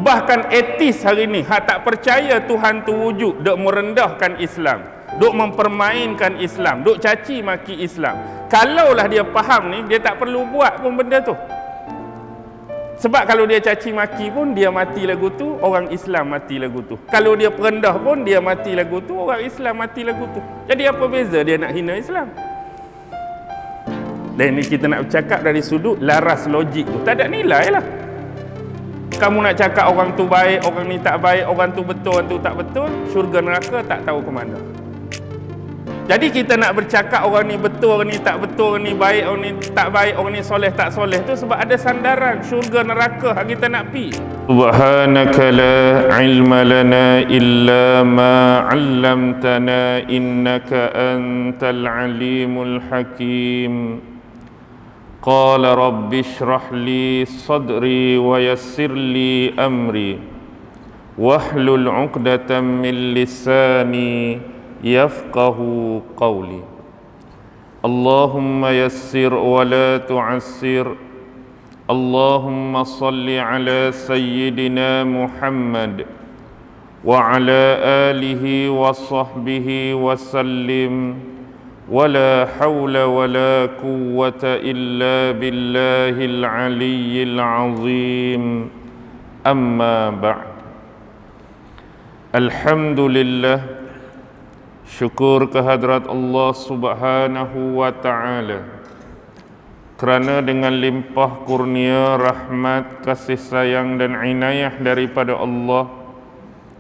Bahkan etis hari ni, hak tak percaya Tuhan tu wujud, dok merendahkan Islam, dok mempermainkan Islam, dok caci maki Islam. Kalaulah dia faham ni, dia tak perlu buat pun benda tu. Sebab kalau dia caci maki pun dia mati lagu tu, orang Islam mati lagu tu. Kalau dia perendah pun dia mati lagu tu, orang Islam mati lagu tu. Jadi apa beza dia nak hina Islam? Dan ni kita nak bercakap dari sudut laras logik tu. Tak ada nilai lah. Kamu nak cakap orang tu baik, orang ni tak baik, orang tu betul, orang tu tak betul, syurga neraka tak tahu ke mana. Jadi kita nak bercakap orang ni betul, orang ni tak betul, orang ni baik, orang ni tak baik, orang ni soleh tak soleh tu sebab ada sandaran syurga neraka yang kita nak pi. Subhanaka la ilma lana illa ma 'allamtana innaka antal alimul hakim. Qala rabbi shrah li sadri wa yassir li amri wahlul 'uqdatam min lisani yafqahu qawli. Allahumma yassir wa la tu'assir. Allahumma salli ala sayyidina Muhammad wa ala alihi wa sahbihi wa sallim. Wa la hawla wa la quwwata illa billahil aliyyil azim. Amma ba'd. Alhamdulillah, syukur kehadrat Allah Subhanahu wa ta'ala kerana dengan limpah kurnia, rahmat, kasih sayang dan inayah daripada Allah,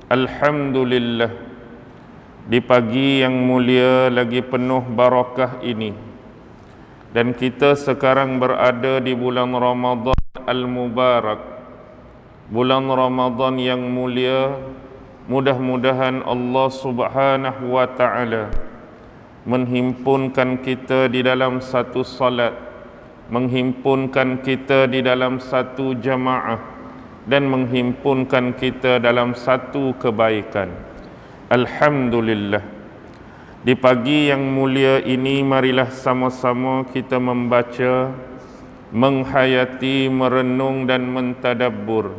alhamdulillah, di pagi yang mulia lagi penuh barakah ini, dan kita sekarang berada di bulan Ramadan Al-Mubarak, bulan Ramadan yang mulia. Mudah-mudahan Allah Subhanahu wa ta'ala menghimpunkan kita di dalam satu salat, menghimpunkan kita di dalam satu jamaah, dan menghimpunkan kita dalam satu kebaikan. Alhamdulillah. Di pagi yang mulia ini, marilah sama-sama kita membaca, menghayati, merenung dan mentadabbur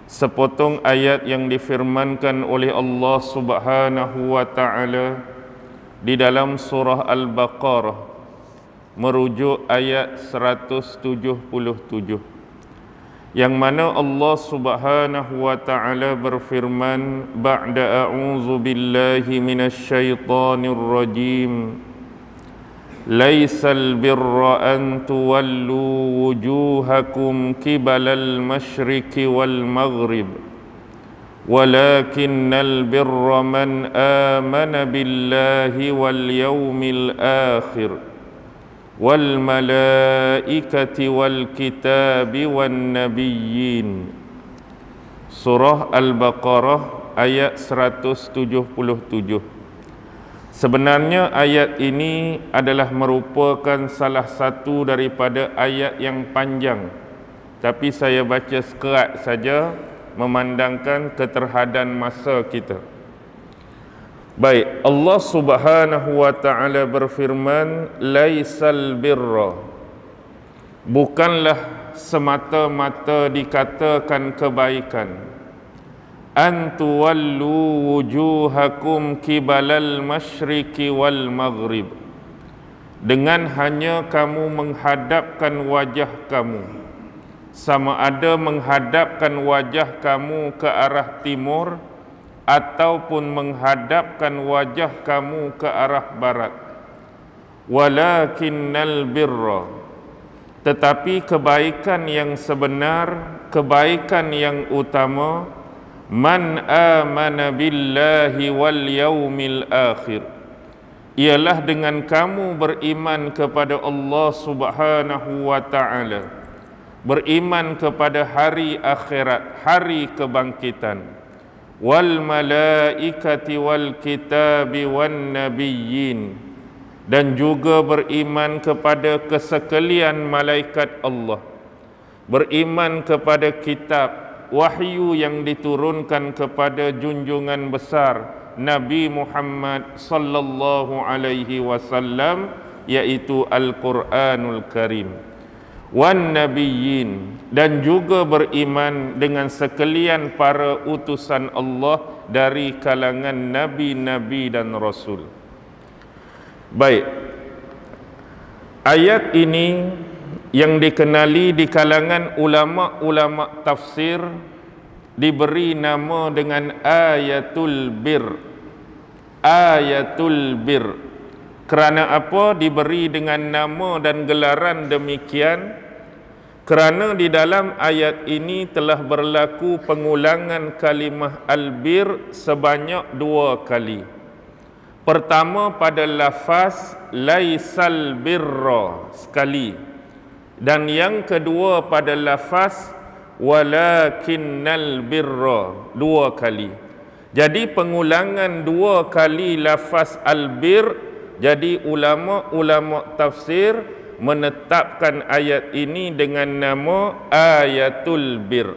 sepotong ayat yang difirmankan oleh Allah Subhanahu wa ta'ala di dalam surah Al-Baqarah, merujuk ayat 177, yang mana Allah Subhanahu wa ta'ala berfirman, ba'da a'udzu billahi minasyaitonir rajim, laisal birra an tuwallu wujuhakum qibalal masyriqi wal maghrib walakinnal birra man amana billahi wal yawmil akhir wal malaikati wal kitabi wan nabiyyin. Surah Al-Baqarah ayat 177. Sebenarnya ayat ini adalah merupakan salah satu daripada ayat yang panjang, tapi saya baca sekerat saja memandangkan keterhadan masa kita. Baik, Allah Subhanahu wa ta'ala berfirman, laisal birra, bukanlah semata-mata dikatakan kebaikan, an tuwallu wujuhakum kibalal masyriqi wal maghrib, dengan hanya kamu menghadapkan wajah kamu, sama ada menghadapkan wajah kamu ke arah timur ataupun menghadapkan wajah kamu ke arah barat. Walakinnal birra, tetapi kebaikan yang sebenar, kebaikan yang utama, man amana billahi wal yaumil akhir, ialah dengan kamu beriman kepada Allah Subhanahu wa ta'ala, beriman kepada hari akhirat, hari kebangkitan, wal malaikati wal kitabi wan nabiyyin, dan juga beriman kepada kesekalian malaikat Allah, beriman kepada kitab, wahyu yang diturunkan kepada junjungan besar Nabi Muhammad sallallahu alaihi wasallam, yaitu Al-Quranul Karim. wan nabiyyin, dan juga beriman dengan sekalian para utusan Allah dari kalangan nabi-nabi dan rasul. Baik, ayat ini yang dikenali di kalangan ulama-ulama tafsir diberi nama dengan ayatul bir. Ayatul bir. Kerana apa diberi dengan nama dan gelaran demikian? Kerana di dalam ayat ini telah berlaku pengulangan kalimah albir sebanyak 2 kali. Pertama pada lafaz laisal birra sekali, dan yang kedua pada lafaz walakinnal birra 2 kali. Jadi pengulangan 2 kali lafaz albir. Jadi ulama-ulama tafsir menetapkan ayat ini dengan nama ayatul bir.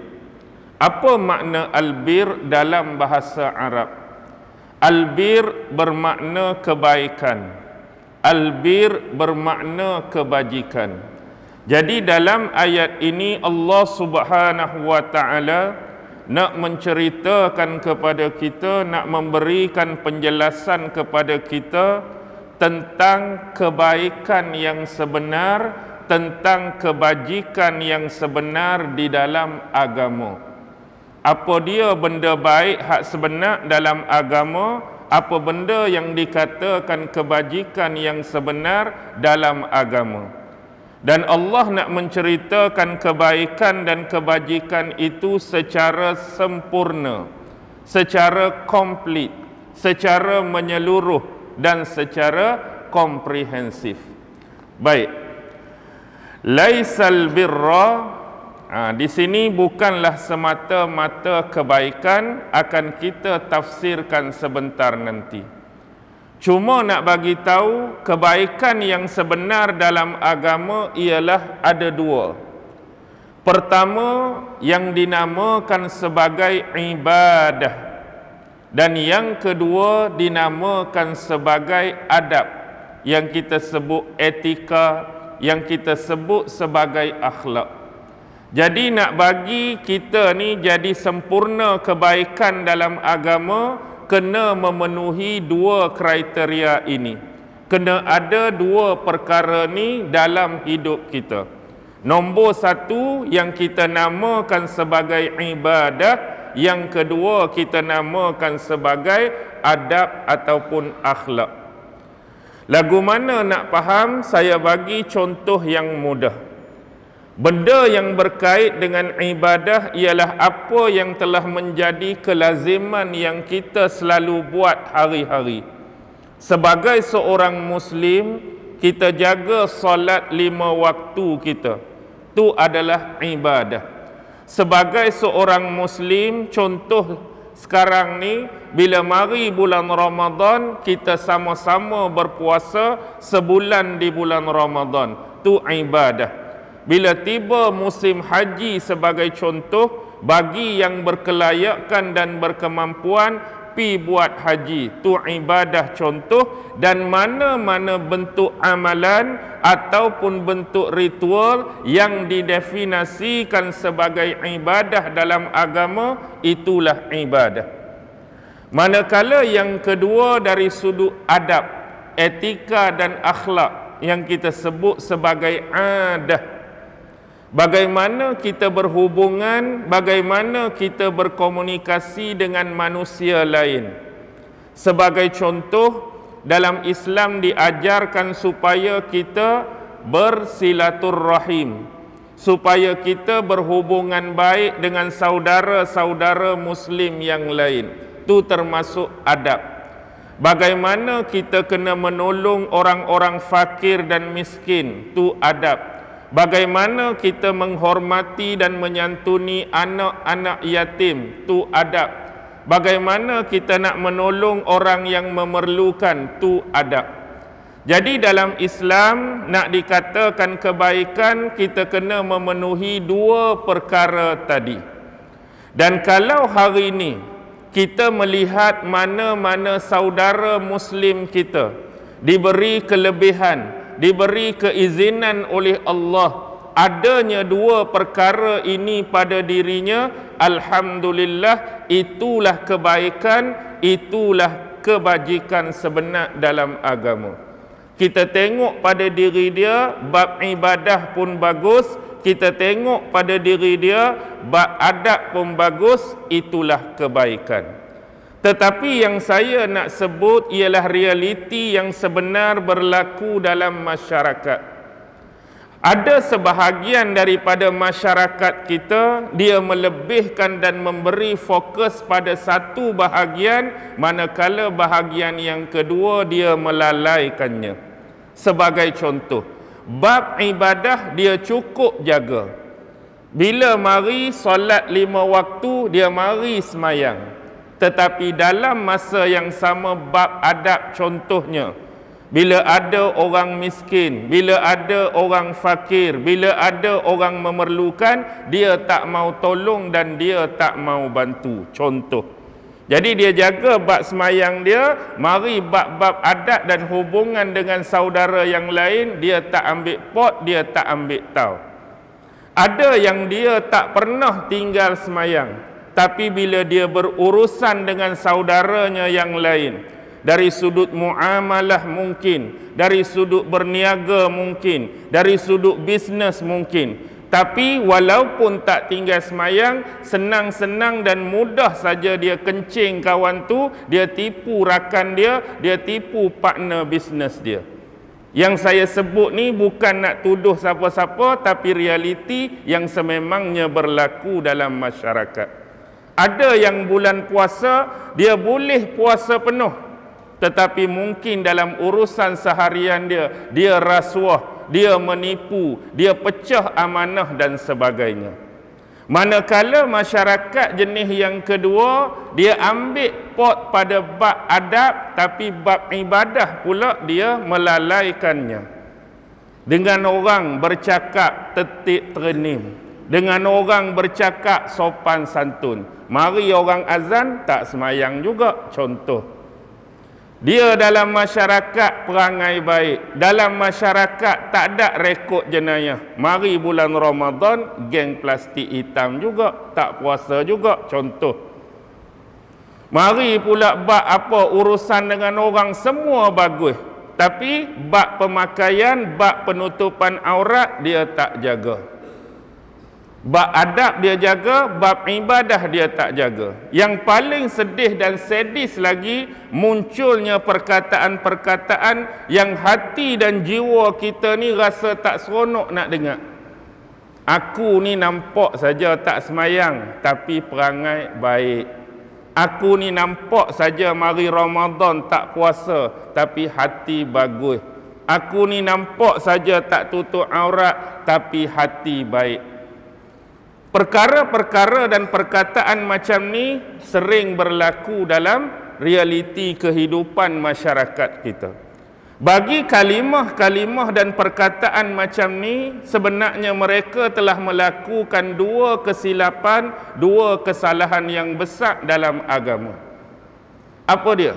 Apa makna albir dalam bahasa Arab? Albir bermakna kebaikan. Albir bermakna kebajikan. Jadi dalam ayat ini Allah Subhanahu wa taala nak menceritakan kepada kita, nak memberikan penjelasan kepada kita tentang kebaikan yang sebenar, tentang kebajikan yang sebenar di dalam agama. Apa dia benda baik hak sebenar dalam agama? Apa benda yang dikatakan kebajikan yang sebenar dalam agama? Dan Allah nak menceritakan kebaikan dan kebajikan itu secara sempurna, secara komplit, secara menyeluruh dan secara komprehensif. Baik. Laisal birra, di sini bukanlah semata-mata kebaikan, akan kita tafsirkan sebentar nanti. Cuma nak bagi tahu kebaikan yang sebenar dalam agama ialah ada 2. Pertama yang dinamakan sebagai ibadah, dan yang kedua dinamakan sebagai adab, yang kita sebut etika, yang kita sebut sebagai akhlak. Jadi nak bagi kita ni jadi sempurna kebaikan dalam agama, kena memenuhi 2 kriteria ini. Kena ada 2 perkara ni dalam hidup kita. Nombor 1 yang kita namakan sebagai ibadah, yang kedua kita namakan sebagai adab ataupun akhlak. Lagu mana nak faham? Saya bagi contoh yang mudah. Benda yang berkait dengan ibadah ialah apa yang telah menjadi kelaziman yang kita selalu buat hari-hari. Sebagai seorang Muslim, kita jaga solat 5 waktu kita. Itu adalah ibadah. Sebagai seorang Muslim, contoh sekarang ni, bila mari bulan Ramadan, kita sama-sama berpuasa sebulan di bulan Ramadan. Itu ibadah. Bila tiba musim haji sebagai contoh, bagi yang berkelayakan dan berkemampuan, pi buat haji. Itu ibadah contoh. Dan mana-mana bentuk amalan ataupun bentuk ritual yang didefinisikan sebagai ibadah dalam agama, itulah ibadah. Manakala yang kedua dari sudut adab, etika dan akhlak, yang kita sebut sebagai adah. Bagaimana kita berhubungan, bagaimana kita berkomunikasi dengan manusia lain. Sebagai contoh, dalam Islam diajarkan supaya kita bersilaturrahim, supaya kita berhubungan baik dengan saudara-saudara Muslim yang lain. Itu termasuk adab. Bagaimana kita kena menolong orang-orang fakir dan miskin, itu adab. Bagaimana kita menghormati dan menyantuni anak-anak yatim, itu adab. Bagaimana kita nak menolong orang yang memerlukan, itu adab. Jadi dalam Islam nak dikatakan kebaikan, kita kena memenuhi 2 perkara tadi. Dan kalau hari ini kita melihat mana-mana saudara Muslim kita diberi kelebihan, diberi keizinan oleh Allah adanya dua perkara ini pada dirinya, alhamdulillah, itulah kebaikan, itulah kebajikan sebenar dalam agama. Kita tengok pada diri dia, bab ibadah pun bagus. Kita tengok pada diri dia, bab adab pun bagus, itulah kebaikan. Tetapi yang saya nak sebut ialah realiti yang sebenar berlaku dalam masyarakat. Ada sebahagian daripada masyarakat kita, dia melebihkan dan memberi fokus pada satu bahagian, manakala bahagian yang kedua dia melalaikannya. Sebagai contoh, bab ibadah dia cukup jaga. Bila mari solat 5 waktu, dia mari semayang. Tetapi dalam masa yang sama, bab adab contohnya, bila ada orang miskin, bila ada orang fakir, bila ada orang memerlukan, dia tak mau tolong dan dia tak mau bantu. Contoh. Jadi dia jaga bab semayang dia, mari bab-bab adab dan hubungan dengan saudara yang lain, dia tak ambil pot, dia tak ambil tahu. Ada yang dia tak pernah tinggal semayang, tapi bila dia berurusan dengan saudaranya yang lain, dari sudut muamalah mungkin, dari sudut berniaga mungkin, dari sudut bisnes mungkin, tapi walaupun tak tinggal semayang, senang-senang dan mudah saja dia kencing kawan tu, dia tipu rakan dia tipu partner bisnes dia. Yang saya sebut ni bukan nak tuduh siapa-siapa, tapi realiti yang sememangnya berlaku dalam masyarakat. Ada yang bulan puasa, dia boleh puasa penuh, tetapi mungkin dalam urusan seharian dia rasuah, dia menipu, dia pecah amanah dan sebagainya. Manakala masyarakat jenis yang kedua, dia ambil pot pada bab adab, tapi bab ibadah pula dia melalaikannya. Dengan orang bercakap tertib ternim, dengan orang bercakap sopan santun. Mari orang azan tak semayang juga, contoh. Dia dalam masyarakat perangai baik, dalam masyarakat tak ada rekod jenayah. Mari bulan Ramadan, geng plastik hitam juga, tak puasa juga, contoh. Mari pula bab apa urusan dengan orang semua bagus, tapi bab pemakaian, bab penutupan aurat dia tak jaga. Bab adab dia jaga, bab ibadah dia tak jaga. Yang paling sedih dan sadis lagi, munculnya perkataan-perkataan yang hati dan jiwa kita ni rasa tak seronok nak dengar. Aku ni nampak saja tak semayang, tapi perangai baik. Aku ni nampak saja mari Ramadan tak puasa, tapi hati bagus. Aku ni nampak saja tak tutup aurat, tapi hati baik. Perkara-perkara dan perkataan macam ni sering berlaku dalam realiti kehidupan masyarakat kita. Bagi kalimah-kalimah dan perkataan macam ni, sebenarnya mereka telah melakukan dua kesilapan, dua kesalahan yang besar dalam agama. Apa dia?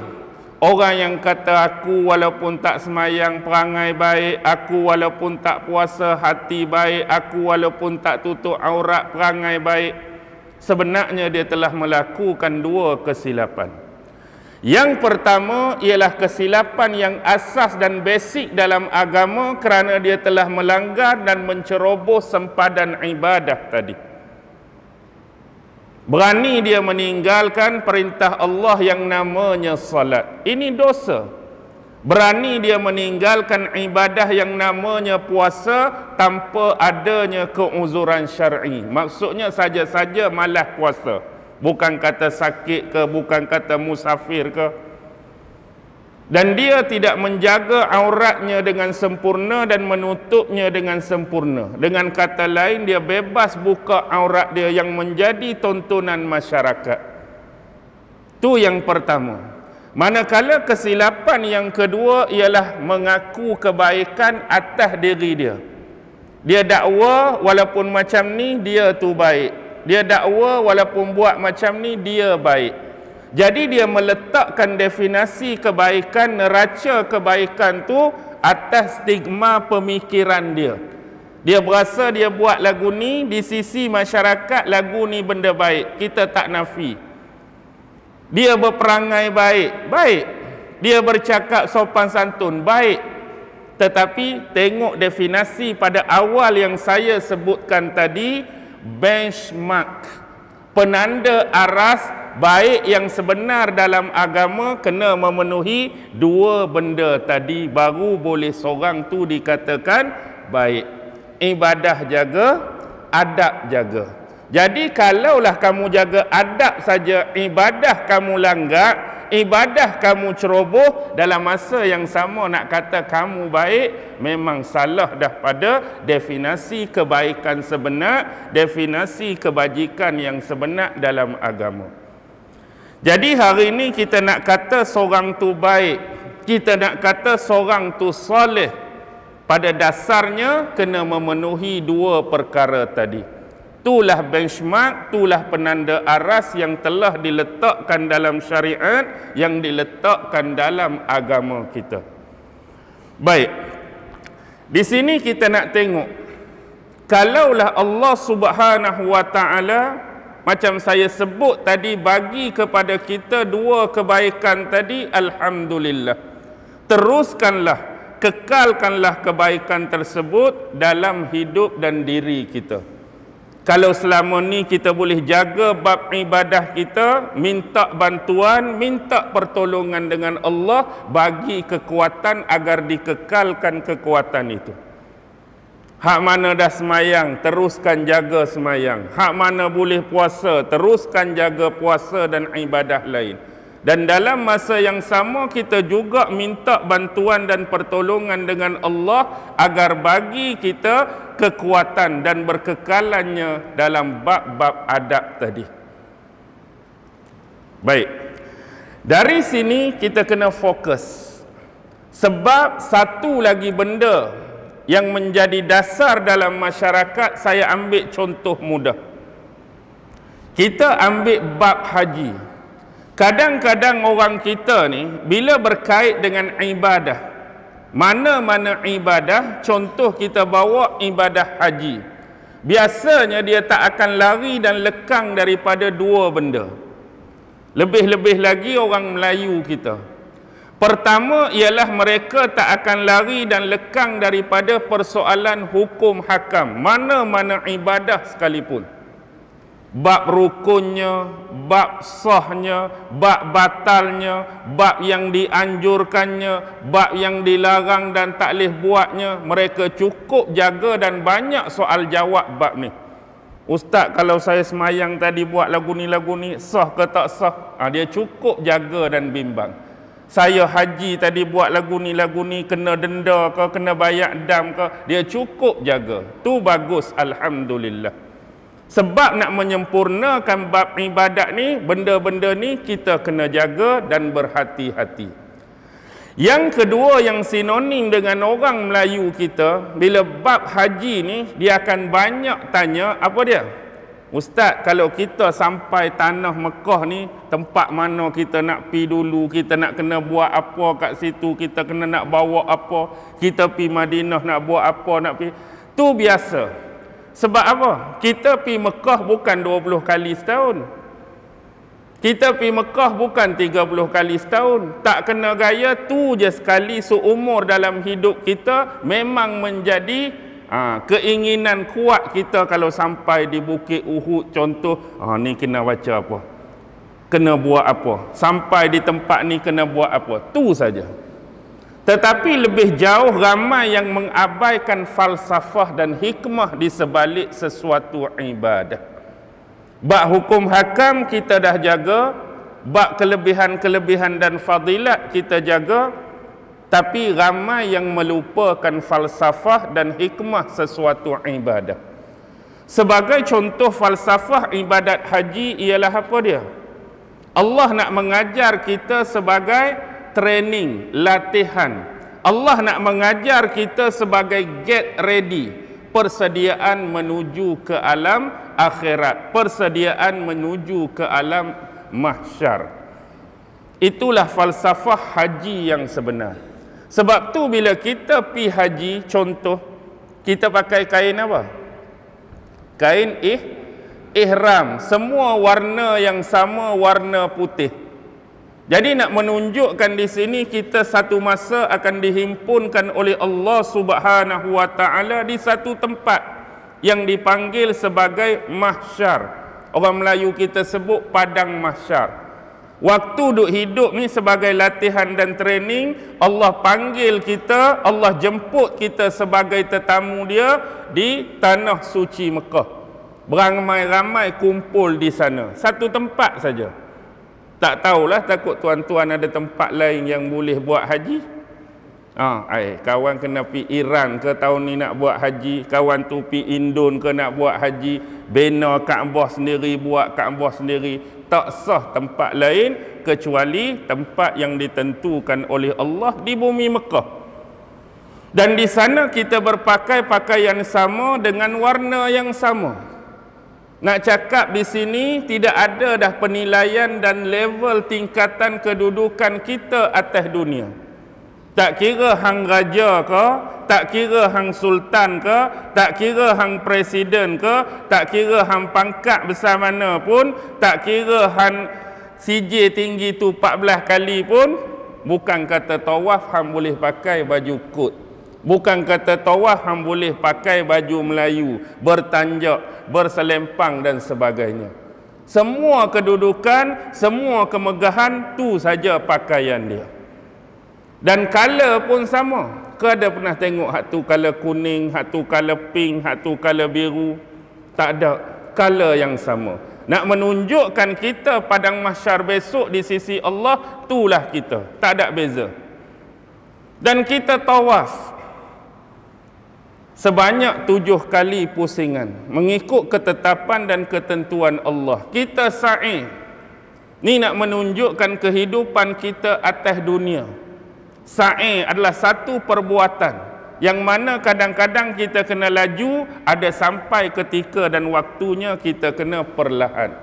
Orang yang kata aku walaupun tak semayang perangai baik, aku walaupun tak puasa hati baik, aku walaupun tak tutup aurat perangai baik. Sebenarnya dia telah melakukan dua kesilapan. Yang pertama ialah kesilapan yang asas dan basic dalam agama kerana dia telah melanggar dan menceroboh sempadan ibadah tadi. Berani dia meninggalkan perintah Allah yang namanya salat. Ini dosa. Berani dia meninggalkan ibadah yang namanya puasa tanpa adanya keuzuran syar'i. Maksudnya saja-saja malas puasa. Bukan kata sakit ke, bukan kata musafir ke. Dan dia tidak menjaga auratnya dengan sempurna dan menutupnya dengan sempurna. Dengan kata lain, dia bebas buka aurat dia yang menjadi tontonan masyarakat. Itu yang pertama. Manakala kesilapan yang kedua ialah mengaku kebaikan atas diri dia. Dia dakwa walaupun macam ni dia tu baik. Dia dakwa walaupun buat macam ni dia baik. Jadi dia meletakkan definisi kebaikan, neraca kebaikan tu atas stigma pemikiran dia. Dia berasa dia buat lagu ni, di sisi masyarakat lagu ni benda baik. Kita tak nafi. Dia berperangai baik, baik. Dia bercakap sopan santun, baik. Tetapi tengok definisi pada awal yang saya sebutkan tadi, benchmark, penanda aras baik yang sebenar dalam agama kena memenuhi dua benda tadi, baru boleh seorang tu dikatakan baik. Ibadah jaga, adab jaga. Jadi kalaulah kamu jaga adab saja, ibadah kamu langgar, ibadah kamu ceroboh, dalam masa yang sama nak kata kamu baik, memang salah dah pada definisi kebaikan sebenar, definisi kebajikan yang sebenar dalam agama. Jadi hari ini kita nak kata seorang tu baik, kita nak kata seorang tu soleh, pada dasarnya kena memenuhi dua perkara tadi. Itulah benchmark, itulah penanda aras yang telah diletakkan dalam syariat, yang diletakkan dalam agama kita. Baik, di sini kita nak tengok, kalaulah Allah Subhanahu wa Ta'ala, macam saya sebut tadi, bagi kepada kita dua kebaikan tadi, alhamdulillah. Teruskanlah, kekalkanlah kebaikan tersebut dalam hidup dan diri kita. Kalau selama ni kita boleh jaga bab ibadah kita, minta bantuan, minta pertolongan dengan Allah, bagi kekuatan agar dikekalkan kekuatan itu. Hak mana dah semayang, teruskan jaga semayang. Hak mana boleh puasa, teruskan jaga puasa dan ibadah lain. Dan dalam masa yang sama kita juga minta bantuan dan pertolongan dengan Allah agar bagi kita kekuatan dan berkekalannya dalam bab-bab adab tadi. Baik, dari sini kita kena fokus. Sebab satu lagi benda yang menjadi dasar dalam masyarakat, saya ambil contoh mudah. Kita ambil bab haji. Kadang-kadang orang kita ni bila berkait dengan ibadah, mana-mana ibadah, contoh kita bawa ibadah haji, biasanya dia tak akan lari dan lekang daripada dua benda. Lebih-lebih lagi orang Melayu kita. Pertama ialah mereka tak akan lari dan lekang daripada persoalan hukum hakam, mana-mana ibadah sekalipun. Bab rukunnya, bab sahnya, bab batalnya, bab yang dianjurkannya, bab yang dilarang dan tak boleh buatnya, mereka cukup jaga dan banyak soal jawab bab ni. Ustaz, kalau saya semayang tadi buat lagu ni, sah ke tak sah? Dia cukup jaga dan bimbang. Saya haji tadi buat lagu ni, kena denda ke, kena bayar dam ke, dia cukup jaga. Tu bagus, alhamdulillah. Sebab nak menyempurnakan bab ibadat ni, benda-benda ni kita kena jaga dan berhati-hati. Yang kedua yang sinonim dengan orang Melayu kita, bila bab haji ni, dia akan banyak tanya, apa dia? Ustaz, kalau kita sampai tanah Mekah ni, tempat mana kita nak pi dulu, kita nak kena buat apa kat situ, kita kena nak bawa apa, kita pi Madinah nak buat apa, nak pi. Tu biasa. Sebab apa? Kita pi Mekah bukan 20 kali setahun. Kita pi Mekah bukan 30 kali setahun. Tak kena gaya, tu je sekali seumur dalam hidup kita. Memang menjadi keinginan kuat kita kalau sampai di Bukit Uhud contoh, ni kena baca apa, kena buat apa, sampai di tempat ni kena buat apa. Tu saja. Tetapi lebih jauh ramai yang mengabaikan falsafah dan hikmah di sebalik sesuatu ibadah. Bab hukum hakam kita dah jaga, bab kelebihan-kelebihan dan fadilat kita jaga, tapi ramai yang melupakan falsafah dan hikmah sesuatu ibadah. Sebagai contoh falsafah ibadat haji ialah apa dia? Allah nak mengajar kita sebagai training, latihan. Allah nak mengajar kita sebagai get ready, persediaan menuju ke alam akhirat, persediaan menuju ke alam mahsyar. Itulah falsafah haji yang sebenar. Sebab tu bila kita pi haji, contoh Kita pakai kain apa? Kain ihram. Semua warna yang sama, warna putih. Jadi nak menunjukkan di sini kita satu masa akan dihimpunkan oleh Allah Subhanahu wa taala di satu tempat yang dipanggil sebagai mahsyar. Orang Melayu kita sebut padang mahsyar. Waktu duk hidup ni sebagai latihan dan training, Allah panggil kita, Allah jemput kita sebagai tetamu dia di tanah suci Mekah. Beramai-ramai kumpul di sana. Satu tempat saja. Tak tahulah, takut tuan-tuan ada tempat lain yang boleh buat haji. Kawan kena pi Iran ke tahun ni nak buat haji, kawan tu pi Indon ke nak buat haji, bina Kaabah sendiri, buat Kaabah sendiri. Tak sah tempat lain kecuali tempat yang ditentukan oleh Allah di bumi Mekah. Dan di sana kita berpakai pakaian sama dengan warna yang sama. Nak cakap di sini tidak ada dah penilaian dan level tingkatan kedudukan kita atas dunia. Tak kira hang raja ke, tak kira hang sultan ke, tak kira hang presiden ke, tak kira hang pangkat besar mana pun, tak kira hang CJ tinggi tu 14 kali pun, bukan kata tawaf hang boleh pakai baju kot. Bukan kata tawaf hang boleh pakai baju Melayu, bertanjak, berselempang dan sebagainya. Semua kedudukan, semua kemegahan tu saja pakaian dia. Dan color pun sama. Ke ada pernah tengok hak tu color kuning, hak tu color pink, hak tu color biru? Tak ada. Color yang sama. Nak menunjukkan kita padang mahsyar besok di sisi Allah, itulah kita. Tak ada beza. Dan kita tawaf sebanyak 7 kali pusingan mengikut ketetapan dan ketentuan Allah. Kita sa'i. Ni nak menunjukkan kehidupan kita atas dunia. Sa'i adalah satu perbuatan yang mana kadang-kadang kita kena laju, ada sampai ketika dan waktunya kita kena perlahan.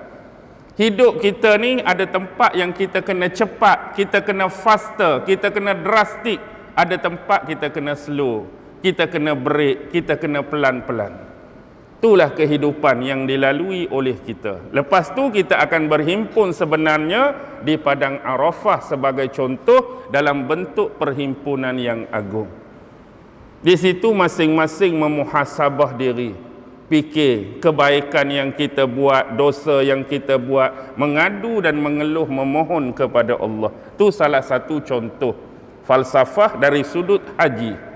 Hidup kita ni ada tempat yang kita kena cepat, kita kena faster, kita kena drastik. Ada tempat kita kena slow, kita kena break, kita kena pelan-pelan. Itulah kehidupan yang dilalui oleh kita. Lepas tu kita akan berhimpun sebenarnya di Padang Arafah sebagai contoh dalam bentuk perhimpunan yang agung. Di situ masing-masing memuhasabah diri, fikir kebaikan yang kita buat, dosa yang kita buat, mengadu dan mengeluh memohon kepada Allah. Itu salah satu contoh falsafah dari sudut haji.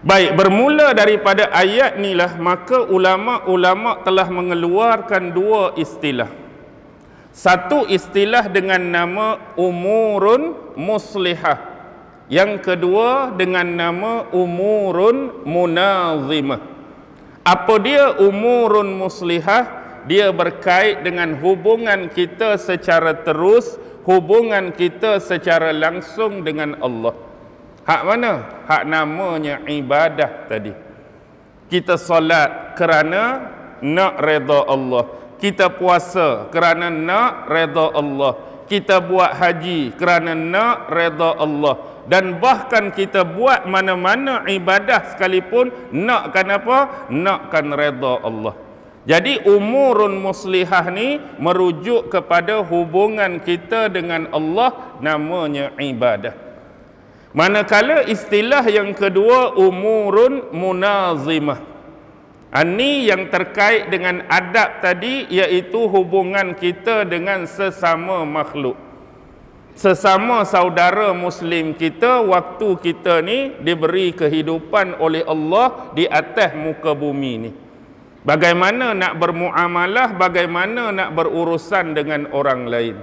Baik, bermula daripada ayat inilah maka ulama-ulama telah mengeluarkan 2 istilah. Satu istilah dengan nama umurun muslihah. Yang kedua dengan nama umurun munazimah. Apa dia umurun muslihah? Dia berkait dengan hubungan kita secara terus, hubungan kita secara langsung dengan Allah. Hak mana? Hak namanya ibadah tadi. Kita solat kerana nak redha Allah. Kita puasa kerana nak redha Allah. Kita buat haji kerana nak redha Allah. Dan bahkan kita buat mana-mana ibadah sekalipun nakkan apa? Nakkan redha Allah. Jadi umurun muslihah ni merujuk kepada hubungan kita dengan Allah, namanya ibadah. Manakala istilah yang kedua umurun munazimah. Ini yang terkait dengan adab tadi, iaitu hubungan kita dengan sesama makhluk. Sesama saudara muslim kita waktu kita ni diberi kehidupan oleh Allah di atas muka bumi ni. Bagaimana nak bermuamalah, bagaimana nak berurusan dengan orang lain.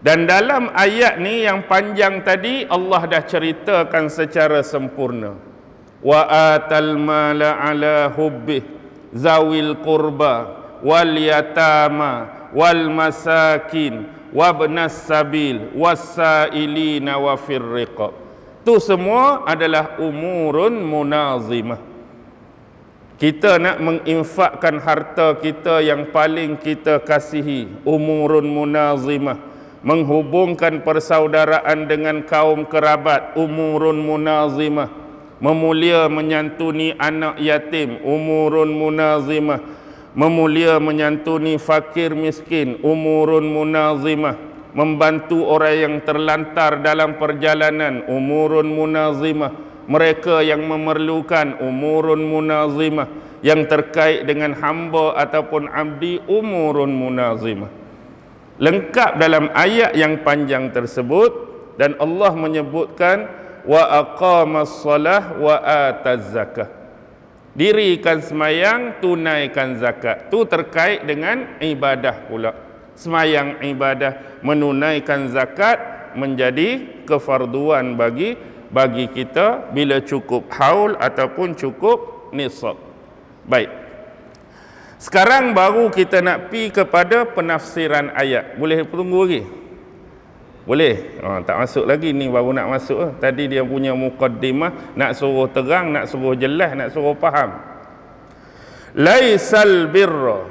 Dan dalam ayat ni yang panjang tadi Allah dah ceritakan secara sempurna. Wa atal mala ala hubbih zawil qurba wal yatama wal masakin wabnas sabil wasailina wa fir riqab. Tu semua adalah umurun munazimah. Kita nak menginfakkan harta kita yang paling kita kasihi, umurun munazimah. Menghubungkan persaudaraan dengan kaum kerabat, umurun munazimah. memulia menyantuni anak yatim, umurun munazimah, memulia menyantuni fakir miskin, umurun munazimah, membantu orang yang terlantar dalam perjalanan, umurun munazimah, mereka yang memerlukan, umurun munazimah, yang terkait dengan hamba ataupun abdi, umurun munazimah. Lengkap dalam ayat yang panjang tersebut, dan Allah menyebutkan wa aqamas salah wa ataz zakah. Dirikan semayang, tunaikan zakat. Tu terkait dengan ibadah pula. Semayang ibadah, menunaikan zakat menjadi kefarduan bagi kita bila cukup haul ataupun cukup nisab. Baik. Sekarang baru kita nak pi kepada penafsiran ayat. Boleh tunggu lagi? Boleh? Tak masuk lagi, ni baru nak masuk. Tadi dia punya muqaddimah, nak suruh terang, nak suruh jelas, nak suruh faham. Laisal birra,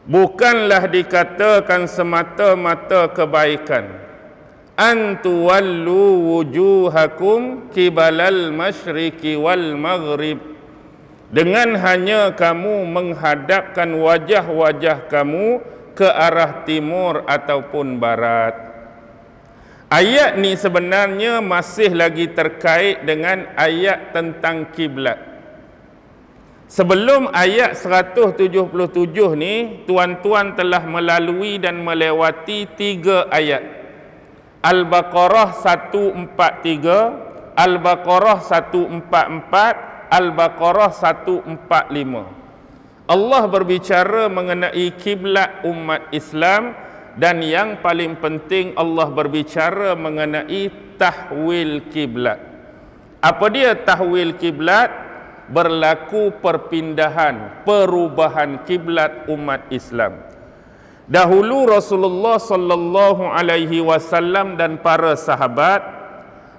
bukanlah dikatakan semata-mata kebaikan, antuwallu wujuhakum kibalal masyriqi wal maghrib, dengan hanya kamu menghadapkan wajah-wajah kamu ke arah timur ataupun barat. Ayat ni sebenarnya masih lagi terkait dengan ayat tentang kiblat. Sebelum ayat 177 ni, tuan-tuan telah melalui dan melewati 3 ayat. Al-Baqarah 143, Al-Baqarah 144, Al-Baqarah 145. Allah berbicara mengenai kiblat umat Islam, dan yang paling penting Allah berbicara mengenai tahwil kiblat. Apa dia tahwil kiblat? Berlaku perpindahan, perubahan kiblat umat Islam. Dahulu Rasulullah sallallahu alaihi wasallam dan para sahabat,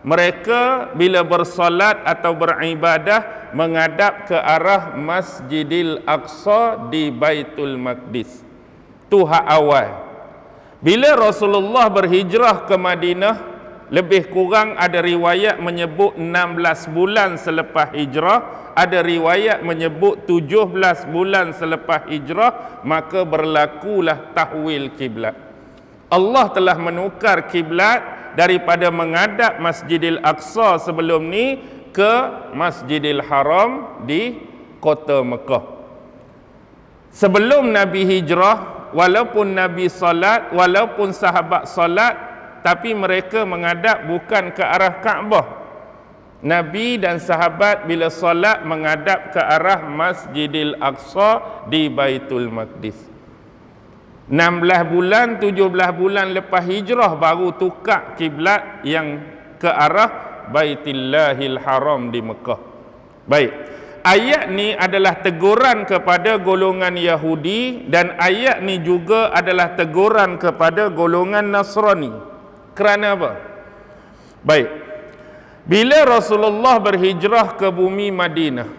mereka bila bersolat atau beribadah menghadap ke arah Masjidil Aqsa di Baitul Maqdis. Tu hak awal. Bila Rasulullah berhijrah ke Madinah, lebih kurang ada riwayat menyebut 16 bulan selepas hijrah, ada riwayat menyebut 17 bulan selepas hijrah, maka berlakulah tahwil kiblat. Allah telah menukar kiblat daripada menghadap Masjidil Aqsa sebelum ni ke Masjidil Haram di kota Mekah. Sebelum Nabi hijrah, walaupun Nabi salat, walaupun sahabat salat, tapi mereka menghadap bukan ke arah Kaabah. Nabi dan sahabat bila salat menghadap ke arah Masjidil Aqsa di Baitul Maqdis. 16 bulan, 17 bulan lepas hijrah baru tukar kiblat yang ke arah Baitillahil Haram di Mekah. Baik. Ayat ni adalah teguran kepada golongan Yahudi, dan ayat ni juga adalah teguran kepada golongan Nasrani. Kerana apa? Baik. Bila Rasulullah berhijrah ke bumi Madinah,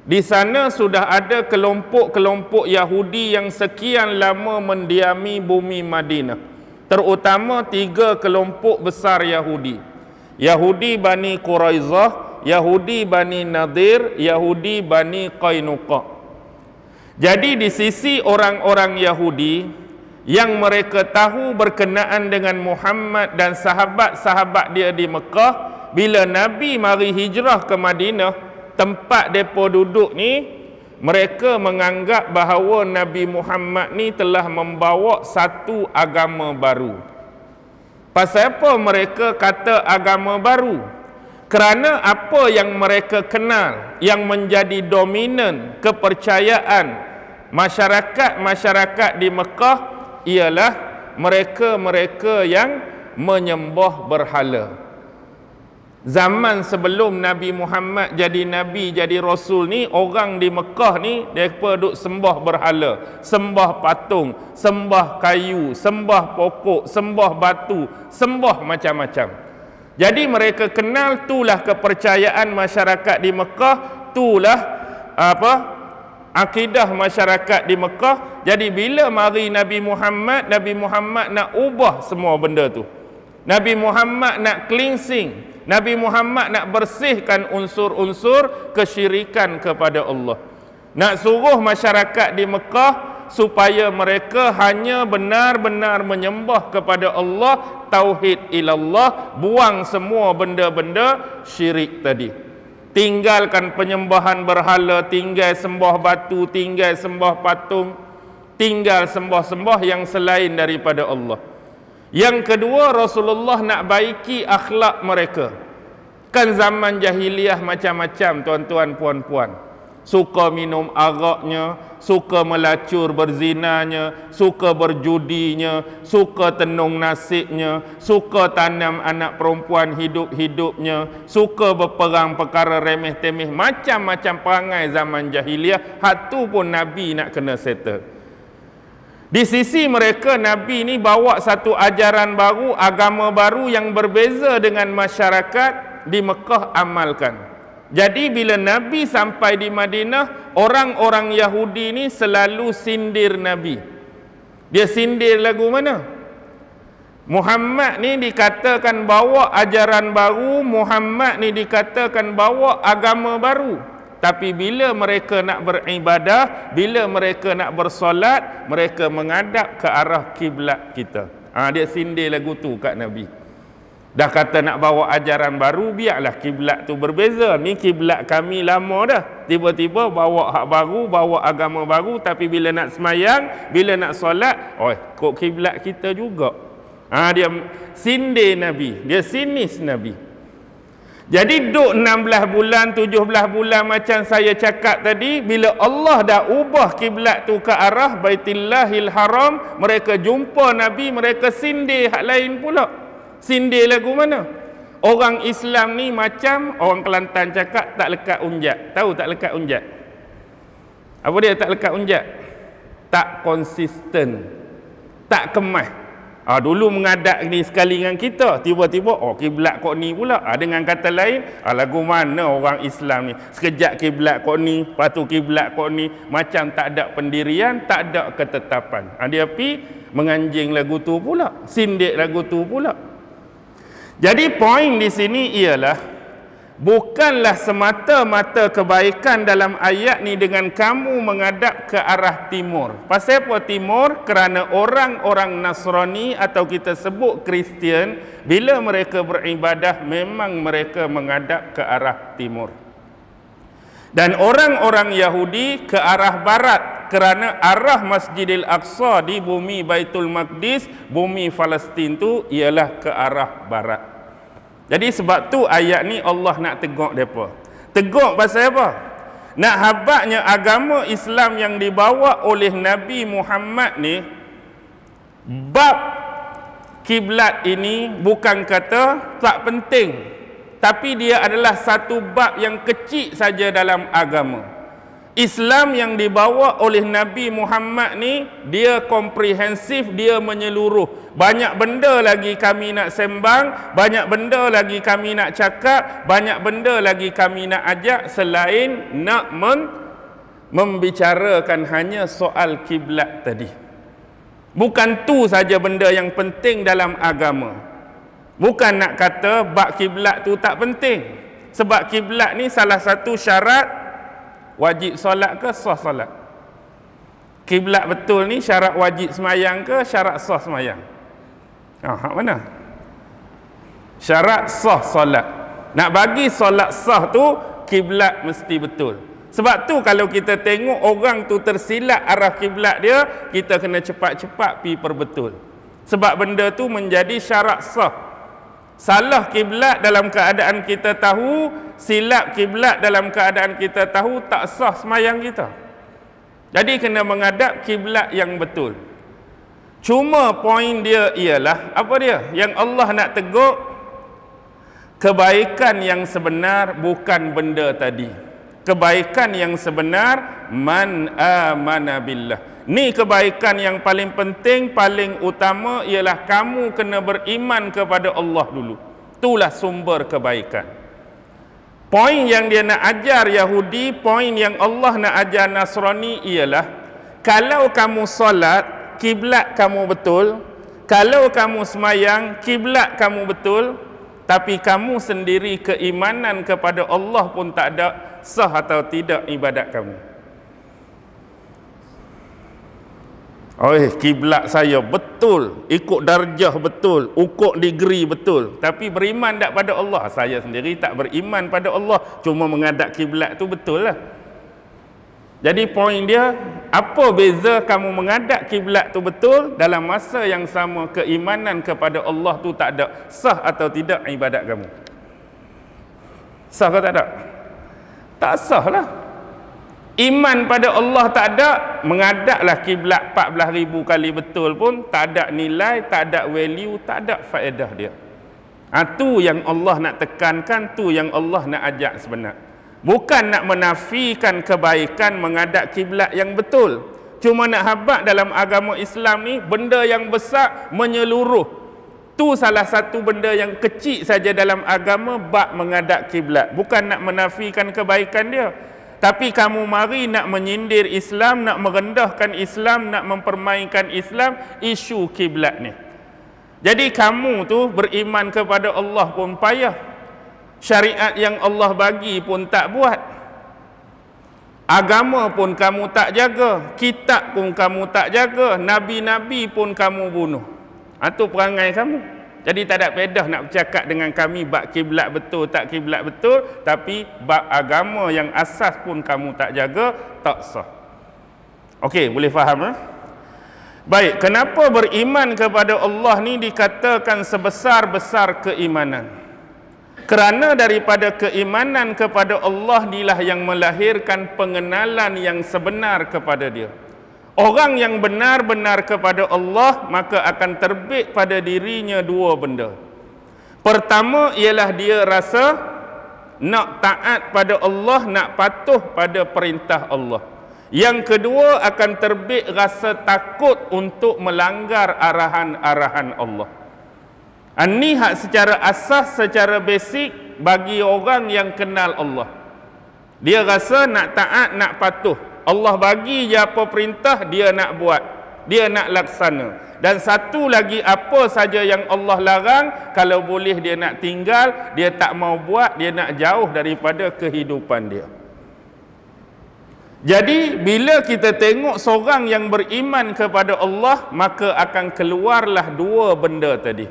di sana sudah ada kelompok-kelompok Yahudi yang sekian lama mendiami bumi Madinah. Terutama 3 kelompok besar Yahudi. Yahudi Bani Quraizah, Yahudi Bani Nadir, Yahudi Bani Qainuqa. Jadi di sisi orang-orang Yahudi yang mereka tahu berkenaan dengan Muhammad dan sahabat-sahabat dia di Mekah, bila Nabi mari hijrah ke Madinah, tempat depa duduk ni, mereka menganggap bahawa Nabi Muhammad ni telah membawa satu agama baru. Pasal apa mereka kata agama baru? Kerana apa yang mereka kenal yang menjadi dominan kepercayaan masyarakat di Mekah ialah mereka-mereka yang menyembah berhala. Zaman sebelum Nabi Muhammad jadi Nabi, jadi Rasul ni, orang di Mekah ni mereka duk sembah berhala, sembah patung, sembah kayu, sembah pokok, sembah batu, sembah macam-macam. Jadi mereka kenal, itulah kepercayaan masyarakat di Mekah, itulah akidah masyarakat di Mekah. Jadi bila mari Nabi Muhammad nak ubah semua benda tu. Nabi Muhammad nak cleansing, Nabi Muhammad nak bersihkan unsur-unsur kesyirikan kepada Allah. Nak suruh masyarakat di Mekah supaya mereka hanya benar-benar menyembah kepada Allah, tauhid ilallah, buang semua benda-benda syirik tadi. Tinggalkan penyembahan berhala, tinggal sembah batu, tinggal sembah patung, tinggal sembah-sembah yang selain daripada Allah. Yang kedua, Rasulullah nak baiki akhlak mereka. Kan zaman jahiliah macam-macam, tuan-tuan puan-puan. Suka minum araknya, suka melacur berzinanya, suka berjudinya, suka tenung nasibnya, suka tanam anak perempuan hidup-hidupnya, suka berperang perkara remeh-temeh, macam-macam perangai zaman jahiliah. Hatu pun Nabi nak kena settle. Di sisi mereka, Nabi ni bawa satu ajaran baru, agama baru yang berbeza dengan masyarakat di Mekah amalkan. Jadi bila Nabi sampai di Madinah, orang-orang Yahudi ni selalu sindir Nabi. Dia sindir lagu mana? Muhammad ni dikatakan bawa ajaran baru, Muhammad ni dikatakan bawa agama baru. Tapi bila mereka nak beribadah, bila mereka nak bersolat, mereka menghadap ke arah kiblat kita. Dia sindir lagu tu kat Nabi. Dah kata nak bawa ajaran baru, biarlah kiblat tu berbeza. Ni kiblat kami lama dah. Tiba-tiba bawa hak baru, bawa agama baru, tapi bila nak semayang, bila nak solat, kok kiblat kita juga. Dia sindir Nabi, dia sinis Nabi. Jadi duk 16 bulan, 17 bulan macam saya cakap tadi, bila Allah dah ubah kiblat tu ke arah Baitullahil Haram, mereka jumpa Nabi, mereka sindir hak lain pula. Sindir lagu mana? Orang Islam ni macam orang Kelantan cakap tak lekat unjat. Tahu tak lekat unjat? Apa dia tak lekat unjat? Tak konsisten, tak kemas. Dulu mengadap ni sekali dengan kita, tiba-tiba kiblat kok ni pula. Dengan kata lain, lagu mana orang Islam ni? Sekejap kiblat kok ni, lepas tu kiblat kok ni, macam tak ada pendirian, tak ada ketetapan. Dia pi menganjing lagu tu pula, sindik lagu tu pula. Jadi poin di sini ialah bukanlah semata-mata kebaikan dalam ayat ni dengan kamu menghadap ke arah timur. Pasal apa timur? Kerana orang-orang Nasrani atau kita sebut Kristian, bila mereka beribadah memang mereka menghadap ke arah timur. Dan orang-orang Yahudi ke arah barat, kerana arah Masjidil Aqsa di bumi Baitul Maqdis, bumi Palestin tu ialah ke arah barat. Jadi sebab tu ayat ni Allah nak tegak mereka. Tegak pasal apa? Nak habaknya agama Islam yang dibawa oleh Nabi Muhammad ni, bab kiblat ini bukan kata tak penting, tapi dia adalah satu bab yang kecil saja dalam agama. Islam yang dibawa oleh Nabi Muhammad ni, dia komprehensif, dia menyeluruh. Banyak benda lagi kami nak sembang, banyak benda lagi kami nak cakap, banyak benda lagi kami nak ajak selain nak membicarakan hanya soal kiblat tadi. Bukan tu saja benda yang penting dalam agama. Bukan nak kata bab kiblat tu tak penting. Sebab kiblat ni salah satu syarat wajib solat ke sah solat. Kiblat betul ni syarat wajib semayang ke syarat sah semayang? Hak mana? Syarat sah solat. Nak bagi solat sah tu, kiblat mesti betul. Sebab tu kalau kita tengok orang tu tersilap arah kiblat dia, kita kena cepat-cepat pi perbetul. Sebab benda tu menjadi syarat sah. Salah kiblat dalam keadaan kita tahu, silap kiblat dalam keadaan kita tahu, tak sah semayang kita. Jadi kena menghadap kiblat yang betul. Cuma poin dia ialah apa dia? Yang Allah nak tegur, kebaikan yang sebenar bukan benda tadi. Kebaikan yang sebenar man amana billah. Ni kebaikan yang paling penting, paling utama ialah kamu kena beriman kepada Allah dulu. Itulah sumber kebaikan. Poin yang dia nak ajar Yahudi, poin yang Allah nak ajar Nasrani ialah kalau kamu solat, kiblat kamu betul. Kalau kamu semayang, kiblat kamu betul. Tapi kamu sendiri keimanan kepada Allah pun tak ada, sah atau tidak ibadat kamu? Kiblat saya betul, ikut darjah betul, ukur degree betul, tapi beriman tak pada Allah? Saya sendiri tak beriman pada Allah, cuma menghadap kiblat tu betul lah. Jadi poin dia, apa beza kamu menghadap kiblat tu betul, dalam masa yang sama keimanan kepada Allah tu tak ada, sah atau tidak ibadat kamu? Sah ke tak ada? Tak sah lah. Iman pada Allah tak ada, menghadaplah kiblat 14,000 kali betul pun tak ada nilai, tak ada value, tak ada faedah dia. Tu yang Allah nak tekankan, tu yang Allah nak ajak sebenar. Bukan nak menafikan kebaikan menghadap kiblat yang betul. Cuma nak habaq dalam agama Islam ni, benda yang besar menyeluruh. Tu salah satu benda yang kecil saja dalam agama, bab menghadap kiblat. Bukan nak menafikan kebaikan dia. Tapi kamu mari nak menyindir Islam, nak merendahkan Islam, nak mempermainkan Islam, isu kiblat ni. Jadi kamu tu beriman kepada Allah pun payah. Syariat yang Allah bagi pun tak buat. Agama pun kamu tak jaga. Kitab pun kamu tak jaga. Nabi-nabi pun kamu bunuh. Itu perangai kamu. Jadi tak ada faedah nak bercakap dengan kami bab kiblat betul, tak kiblat betul. Tapi bab agama yang asas pun kamu tak jaga, tak sah. Okey, boleh faham? Baik, kenapa beriman kepada Allah ni dikatakan sebesar-besar keimanan? Kerana daripada keimanan kepada Allah inilah yang melahirkan pengenalan yang sebenar kepada dia. Orang yang benar-benar kepada Allah, maka akan terbit pada dirinya dua benda. Pertama ialah dia rasa nak taat pada Allah, nak patuh pada perintah Allah. Yang kedua akan terbit rasa takut untuk melanggar arahan-arahan Allah. Ini hak secara asas, secara basic bagi orang yang kenal Allah. Dia rasa nak taat, nak patuh. Allah bagi je apa perintah, dia nak buat, dia nak laksana. Dan satu lagi, apa saja yang Allah larang, kalau boleh dia nak tinggal, dia tak mau buat, dia nak jauh daripada kehidupan dia. Jadi bila kita tengok seorang yang beriman kepada Allah, maka akan keluarlah dua benda tadi.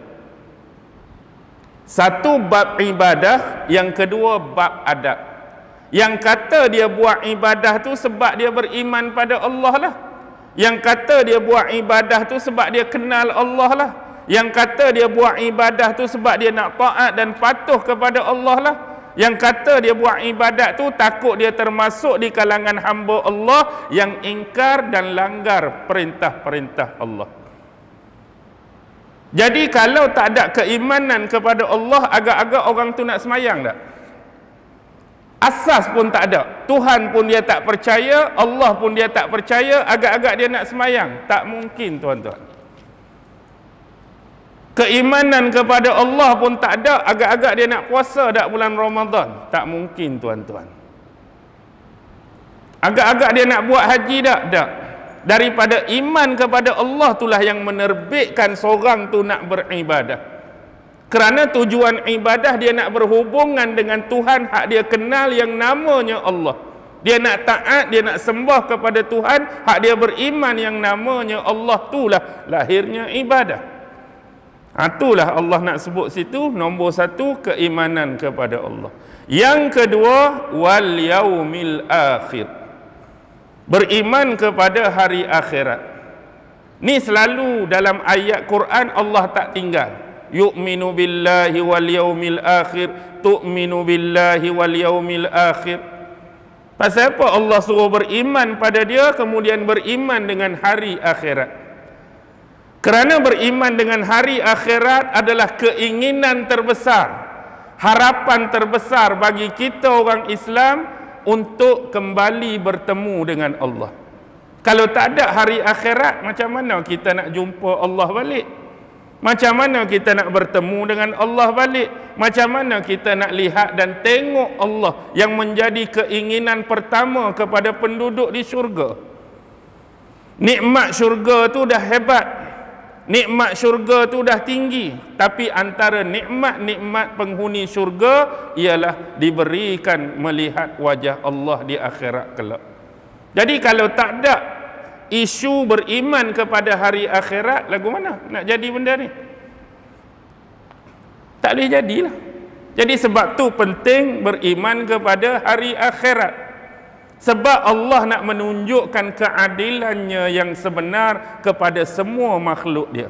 Satu bab ibadah, yang kedua bab adab. Yang kata dia buat ibadah tu sebab dia beriman pada Allah lah. Yang kata dia buat ibadah tu sebab dia kenal Allah lah. Yang kata dia buat ibadah tu sebab dia nak taat dan patuh kepada Allah lah. Yang kata dia buat ibadat tu takut dia termasuk di kalangan hamba Allah yang ingkar dan langgar perintah-perintah Allah. Jadi kalau tak ada keimanan kepada Allah, agak-agak orang tu nak semayang tak? Asas pun tak ada. Tuhan pun dia tak percaya, Allah pun dia tak percaya, agak-agak dia nak semayang. Tak mungkin, tuan-tuan. Keimanan kepada Allah pun tak ada, agak-agak dia nak puasa tak bulan Ramadan. Tak mungkin, tuan-tuan. Agak-agak dia nak buat haji tak? Tak. Daripada iman kepada Allah itulah yang menerbitkan seorang tu nak beribadah. Kerana tujuan ibadah dia nak berhubungan dengan Tuhan hak dia kenal yang namanya Allah. Dia nak taat, dia nak sembah kepada Tuhan hak dia beriman yang namanya Allah, itulah lahirnya ibadah. Itulah Allah nak sebut situ, nombor satu keimanan kepada Allah. Yang kedua wal yaumil akhir. Beriman kepada hari akhirat. Ni selalu dalam ayat Quran Allah tak tinggal. Yu'minu billahi wal yaumil akhir, tu'minu billahi wal yaumil akhir. Pasal apa Allah suruh beriman pada dia, kemudian beriman dengan hari akhirat? Kerana beriman dengan hari akhirat adalah keinginan terbesar, harapan terbesar bagi kita orang Islam untuk kembali bertemu dengan Allah. Kalau tak ada hari akhirat, macam mana kita nak jumpa Allah balik? Macam mana kita nak bertemu dengan Allah balik? Macam mana kita nak lihat dan tengok Allah yang menjadi keinginan pertama kepada penduduk di syurga? Nikmat syurga tu dah hebat. Nikmat syurga tu dah tinggi, tapi antara nikmat-nikmat penghuni syurga ialah diberikan melihat wajah Allah di akhirat kelak. Jadi kalau tak ada isu beriman kepada hari akhirat, lagu mana nak jadi benda ni? Tak boleh jadilah. Jadi sebab tu penting beriman kepada hari akhirat. Sebab Allah nak menunjukkan keadilannya yang sebenar kepada semua makhluk dia.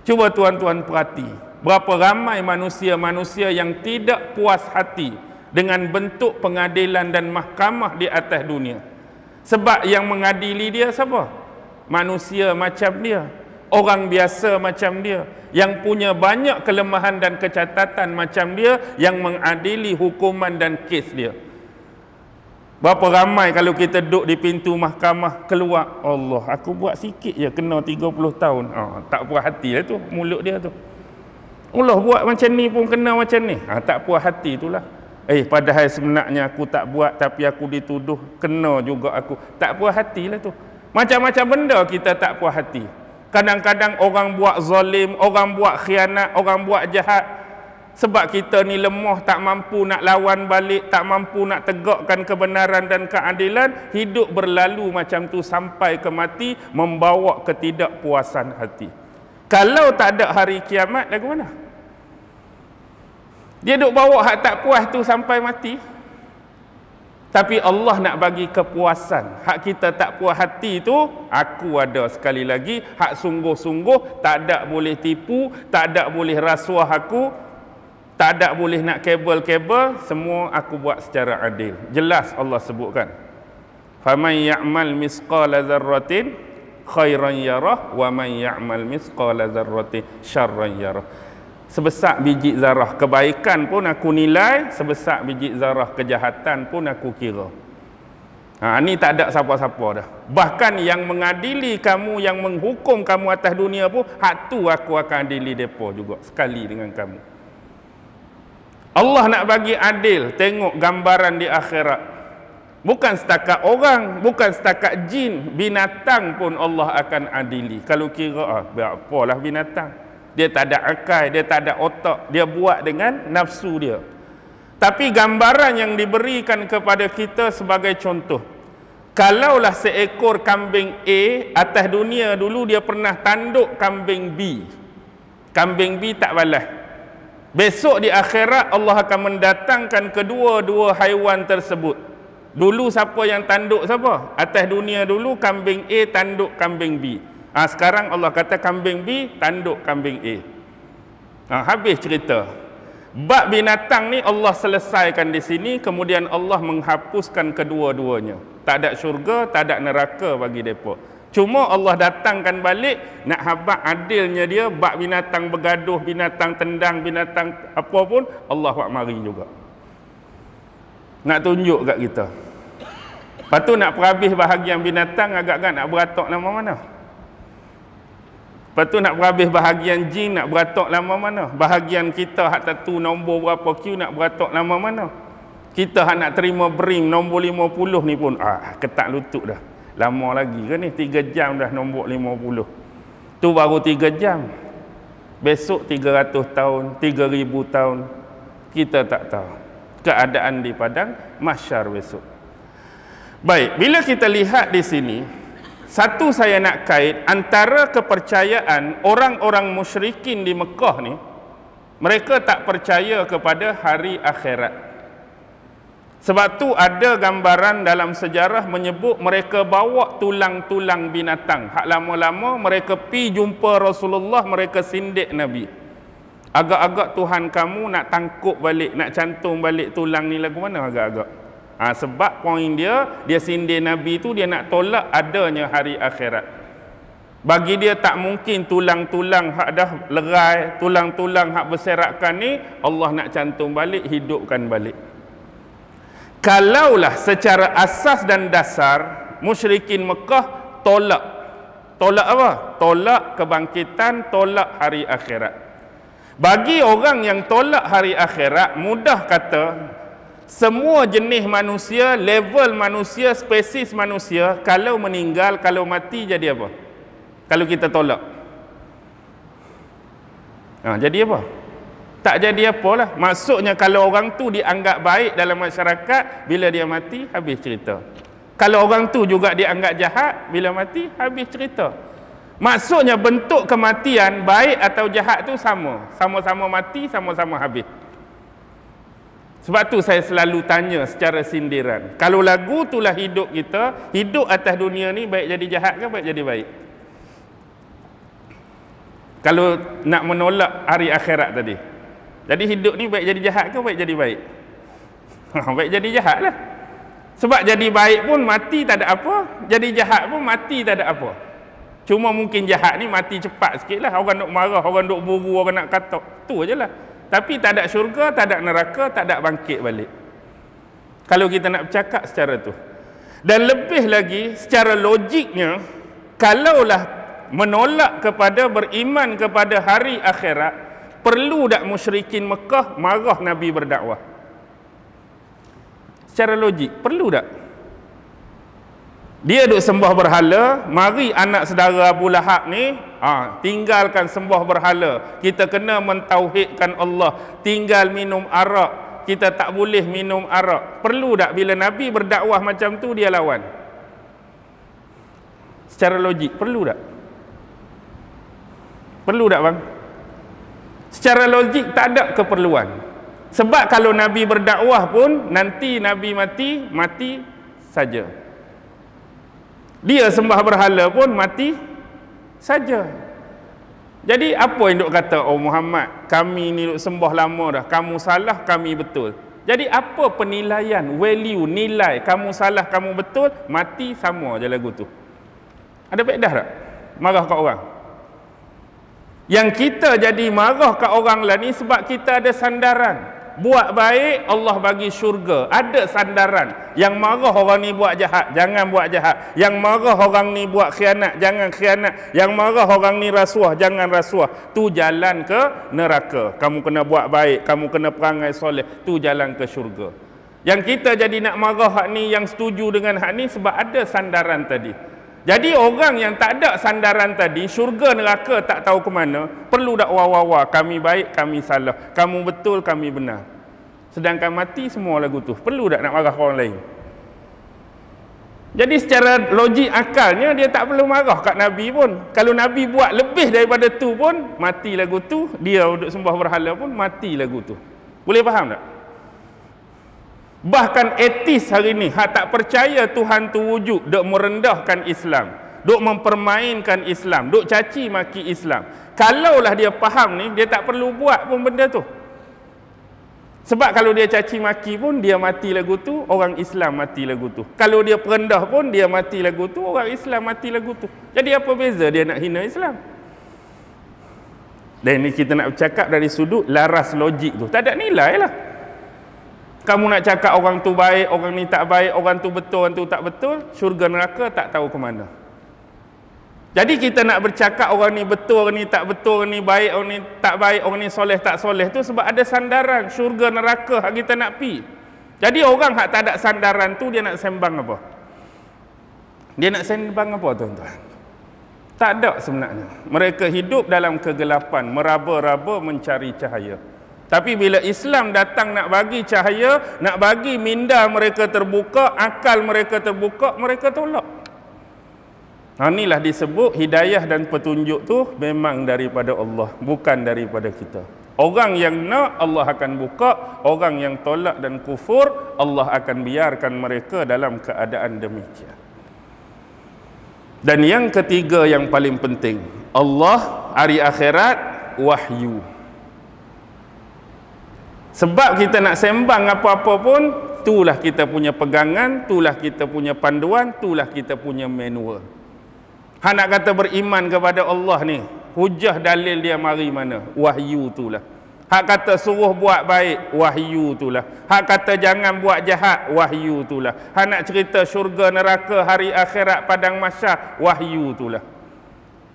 Cuba tuan-tuan perhati, berapa ramai manusia-manusia yang tidak puas hati dengan bentuk pengadilan dan mahkamah di atas dunia. Sebab yang mengadili dia siapa? Manusia macam dia, orang biasa macam dia, yang punya banyak kelemahan dan kecacatan macam dia, yang mengadili hukuman dan kes dia. Berapa ramai kalau kita duduk di pintu mahkamah, keluar, Allah, aku buat sikit je kena 30 tahun. Tak puas hati lah tu mulut dia tu. Allah buat macam ni pun kena macam ni. Tak puas hati itulah. Padahal sebenarnya aku tak buat, tapi aku dituduh, kena juga aku. Tak puas hati lah tu. Macam-macam benda kita tak puas hati. Kadang-kadang orang buat zalim, orang buat khianat, orang buat jahat. Sebab kita ni lemah, tak mampu nak lawan balik, tak mampu nak tegakkan kebenaran dan keadilan, hidup berlalu macam tu sampai ke mati, membawa ketidakpuasan hati. Kalau tak ada hari kiamat, lagu mana? Dia duk bawa hak tak puas tu sampai mati. Tapi Allah nak bagi kepuasan. Hak kita tak puas hati tu, aku ada sekali lagi, hak sungguh-sungguh, tak ada boleh tipu, tak ada boleh rasuah aku, tak ada boleh nak kabel-kabel, semua aku buat secara adil. Jelas Allah sebutkan. Faman ya'mal misqala dzarratin khairan yarah wa man ya'mal misqala dzarratin syarran yarah. Sebesar biji zarah kebaikan pun aku nilai, sebesar biji zarah kejahatan pun aku kira. Ni tak ada siapa-siapa dah. Bahkan yang mengadili kamu, yang menghukum kamu atas dunia pun, hak tu aku akan adili depa juga sekali dengan kamu. Allah nak bagi adil, tengok gambaran di akhirat. Bukan setakat orang, bukan setakat jin, binatang pun Allah akan adili. Kalau kira, apalah binatang. Dia tak ada akal, dia tak ada otak, dia buat dengan nafsu dia. Tapi gambaran yang diberikan kepada kita sebagai contoh. Kalaulah seekor kambing A atas dunia dulu dia pernah tanduk kambing B. Kambing B tak balas. Besok di akhirat Allah akan mendatangkan kedua-dua haiwan tersebut. Dulu siapa yang tanduk siapa? Atas dunia dulu kambing A tanduk kambing B. Sekarang Allah kata kambing B tanduk kambing A. Habis cerita. Bab binatang ni Allah selesaikan di sini, kemudian Allah menghapuskan kedua-duanya. Tak ada syurga, tak ada neraka bagi mereka. Cuma Allah datangkan balik nak habaq adilnya dia, bab binatang bergaduh, binatang tendang, binatang apa pun Allah buat mari juga. Nak tunjuk kat kita. Lepas tu nak perhabis bahagian binatang, agak-agak nak beratok lama mana? Lepas tu nak perhabis bahagian jin, nak beratok lama mana? Bahagian kita hak satu nombor berapa Q nak beratok lama mana? Kita hak nak terima bring nombor 50 ni pun ketak lutut dah. Lama lagi ke ni? 3 jam dah nombor 50. Tu baru 3 jam. Besok 300 tahun, 3000 tahun. Kita tak tahu keadaan di padang mahsyar besok. Baik, bila kita lihat di sini, satu saya nak kait antara kepercayaan orang-orang musyrikin di Mekah ni, mereka tak percaya kepada hari akhirat. Sebab tu ada gambaran dalam sejarah menyebut mereka bawa tulang-tulang binatang. Hak lama-lama mereka pi jumpa Rasulullah, mereka sindik Nabi. Agak-agak Tuhan kamu nak tangkup balik, nak cantum balik tulang ni lagu mana agak-agak? Sebab poin dia sindik Nabi tu dia nak tolak adanya hari akhirat. Bagi dia tak mungkin tulang-tulang hak dah lerai, tulang-tulang hak berserakan ni Allah nak cantum balik, hidupkan balik. Kalaulah secara asas dan dasar musyrikin Mekah tolak apa? Tolak kebangkitan, tolak hari akhirat. Bagi orang yang tolak hari akhirat, mudah kata semua jenis manusia, level manusia, spesies manusia, kalau meninggal, kalau mati jadi apa? Kalau kita tolak, Jadi apa? Tak jadi apalah. Maksudnya kalau orang tu dianggap baik dalam masyarakat, bila dia mati habis cerita. Kalau orang tu juga dianggap jahat, bila mati habis cerita. Maksudnya bentuk kematian baik atau jahat tu sama. Sama-sama mati, sama-sama habis. Sebab tu saya selalu tanya secara sindiran. Kalau lagu itulah hidup kita, hidup atas dunia ni baik jadi jahat ke baik jadi baik? Kalau nak menolak hari akhirat tadi. Jadi hidup ni baik jadi jahat ke baik jadi baik? Baik jadi jahat lah. Sebab jadi baik pun mati tak ada apa. Jadi jahat pun mati tak ada apa. Cuma mungkin jahat ni mati cepat sikit lah. Orang nak marah, orang nak buru, orang nak katak. Tu je lah. Tapi tak ada syurga, tak ada neraka, tak ada bangkit balik. Kalau kita nak bercakap secara tu. Dan lebih lagi, secara logiknya, kalaulah menolak kepada beriman kepada hari akhirat, perlu tak musyrikin Mekah marah Nabi berdakwah? Secara logik, perlu tak? Dia duk sembah berhala, mari anak saudara Abu Lahab ni, tinggalkan sembah berhala. Kita kena mentauhidkan Allah. Tinggal minum arak. Kita tak boleh minum arak. Perlu tak bila Nabi berdakwah macam tu dia lawan? Secara logik, perlu tak? Perlu tak bang? Secara logik tak ada keperluan. Sebab kalau Nabi berdakwah pun nanti Nabi mati saja. Dia sembah berhala pun mati saja. Jadi apa yang duk kata, oh Muhammad, kami ni duk sembah lama dah, kamu salah, kami betul. Jadi apa penilaian, value, nilai, kamu salah, kamu betul, mati sama je lagu tu. Ada faedah tak? Marah kat orang. Yang kita jadi marah kat orang lah ni sebab kita ada sandaran. Buat baik, Allah bagi syurga. Ada sandaran. Yang marah orang ni buat jahat, jangan buat jahat. Yang marah orang ni buat khianat, jangan khianat. Yang marah orang ni rasuah, jangan rasuah. Tu jalan ke neraka. Kamu kena buat baik, kamu kena perangai soleh. Tu jalan ke syurga. Yang kita jadi nak marah hak ni, yang setuju dengan hak ni sebab ada sandaran tadi. Jadi orang yang tak ada sandaran tadi, syurga neraka tak tahu ke mana, perlu tak wah-wah, kami baik, kami salah, kamu betul, kami benar. Sedangkan mati semua lagu tu. Perlu tak nak marah orang lain? Jadi secara logik akalnya dia tak perlu marah kat Nabi pun. Kalau Nabi buat lebih daripada tu pun, mati lagu tu. Dia duduk sembah berhala pun, mati lagu tu. Boleh faham tak? Bahkan etis hari ni, tak percaya Tuhan tu wujud, duk merendahkan Islam, duk mempermainkan Islam, duk caci maki Islam. Kalaulah dia faham ni, dia tak perlu buat pun benda tu. Sebab kalau dia caci maki pun, dia mati lagu tu, orang Islam mati lagu tu. Kalau dia perendah pun, dia mati lagu tu, orang Islam mati lagu tu. Jadi apa beza dia nak hina Islam? Dan ni kita nak bercakap dari sudut laras logik tu. Tak ada nilai lah. Kamu nak cakap orang tu baik, orang ni tak baik, orang tu betul, orang tu tak betul, syurga neraka tak tahu ke mana. Jadi kita nak bercakap orang ni betul, orang ni tak betul, orang ni baik, orang ni tak baik, orang ni soleh tak soleh tu sebab ada sandaran syurga neraka hak kita nak pi. Jadi orang hak tak ada sandaran tu dia nak sembang apa? Dia nak sembang apa tuan-tuan? Tak ada sebenarnya. Mereka hidup dalam kegelapan, meraba-raba mencari cahaya. Tapi bila Islam datang nak bagi cahaya, nak bagi minda mereka terbuka, akal mereka terbuka, mereka tolak. Inilah disebut hidayah dan petunjuk tu memang daripada Allah, bukan daripada kita. Orang yang nak, Allah akan buka. Orang yang tolak dan kufur, Allah akan biarkan mereka dalam keadaan demikian. Dan yang ketiga yang paling penting, Allah hari akhirat wahyu. Sebab kita nak sembang apa-apa pun, itulah kita punya pegangan, itulah kita punya panduan, itulah kita punya manual. Hak nak kata beriman kepada Allah ni, hujah dalil dia mari mana? Wahyu itulah. Hak kata suruh buat baik, wahyu itulah. Hak kata jangan buat jahat, wahyu itulah. Hak nak cerita syurga neraka hari akhirat padang mahsyar, wahyu itulah.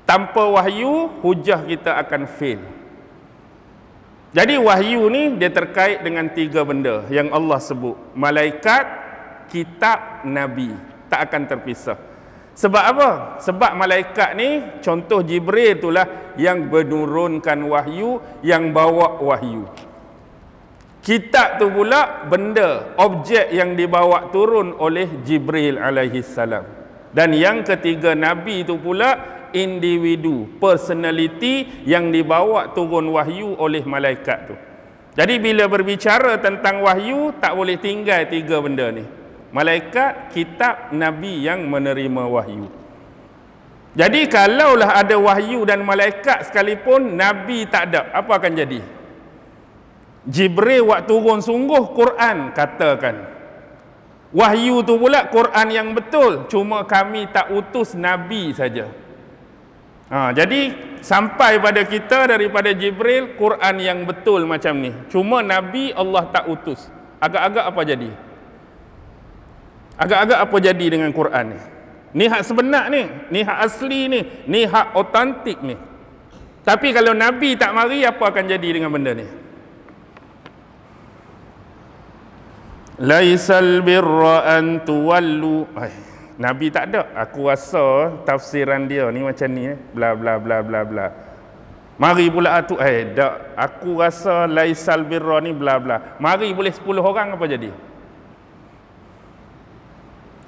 Tanpa wahyu, hujah kita akan fail. Jadi wahyu ni dia terkait dengan tiga benda yang Allah sebut. Malaikat, kitab, nabi. Tak akan terpisah. Sebab apa? Sebab malaikat ni, contoh Jibril itulah yang menurunkan wahyu, yang bawa wahyu. Kitab tu pula benda, objek yang dibawa turun oleh Jibril alaihi salam. Dan yang ketiga, Nabi tu pula individu, personality yang dibawa turun wahyu oleh malaikat tu. Jadi bila berbicara tentang wahyu, tak boleh tinggal tiga benda ni: malaikat, kitab, Nabi yang menerima wahyu. Jadi kalaulah ada wahyu dan malaikat sekalipun, Nabi tak ada, apa akan jadi? Jibril waktu turun sungguh Quran katakan, wahyu tu pula Quran yang betul, cuma kami tak utus Nabi saja. Jadi sampai pada kita daripada Jibril Quran yang betul macam ni, cuma Nabi Allah tak utus. Agak-agak apa jadi? Agak-agak apa jadi dengan Quran ni? Ni hak sebenar ni, ni hak asli ni hak otentik ni. Tapi kalau Nabi tak mari, apa akan jadi dengan benda ni? Laisal birra an tuwallu. Nabi tak ada. Aku rasa tafsiran dia ni macam ni, bla bla bla bla bla. Mari pula tu, tak. Aku rasa laisal birra ni bla bla. Mari boleh 10 orang, apa jadi?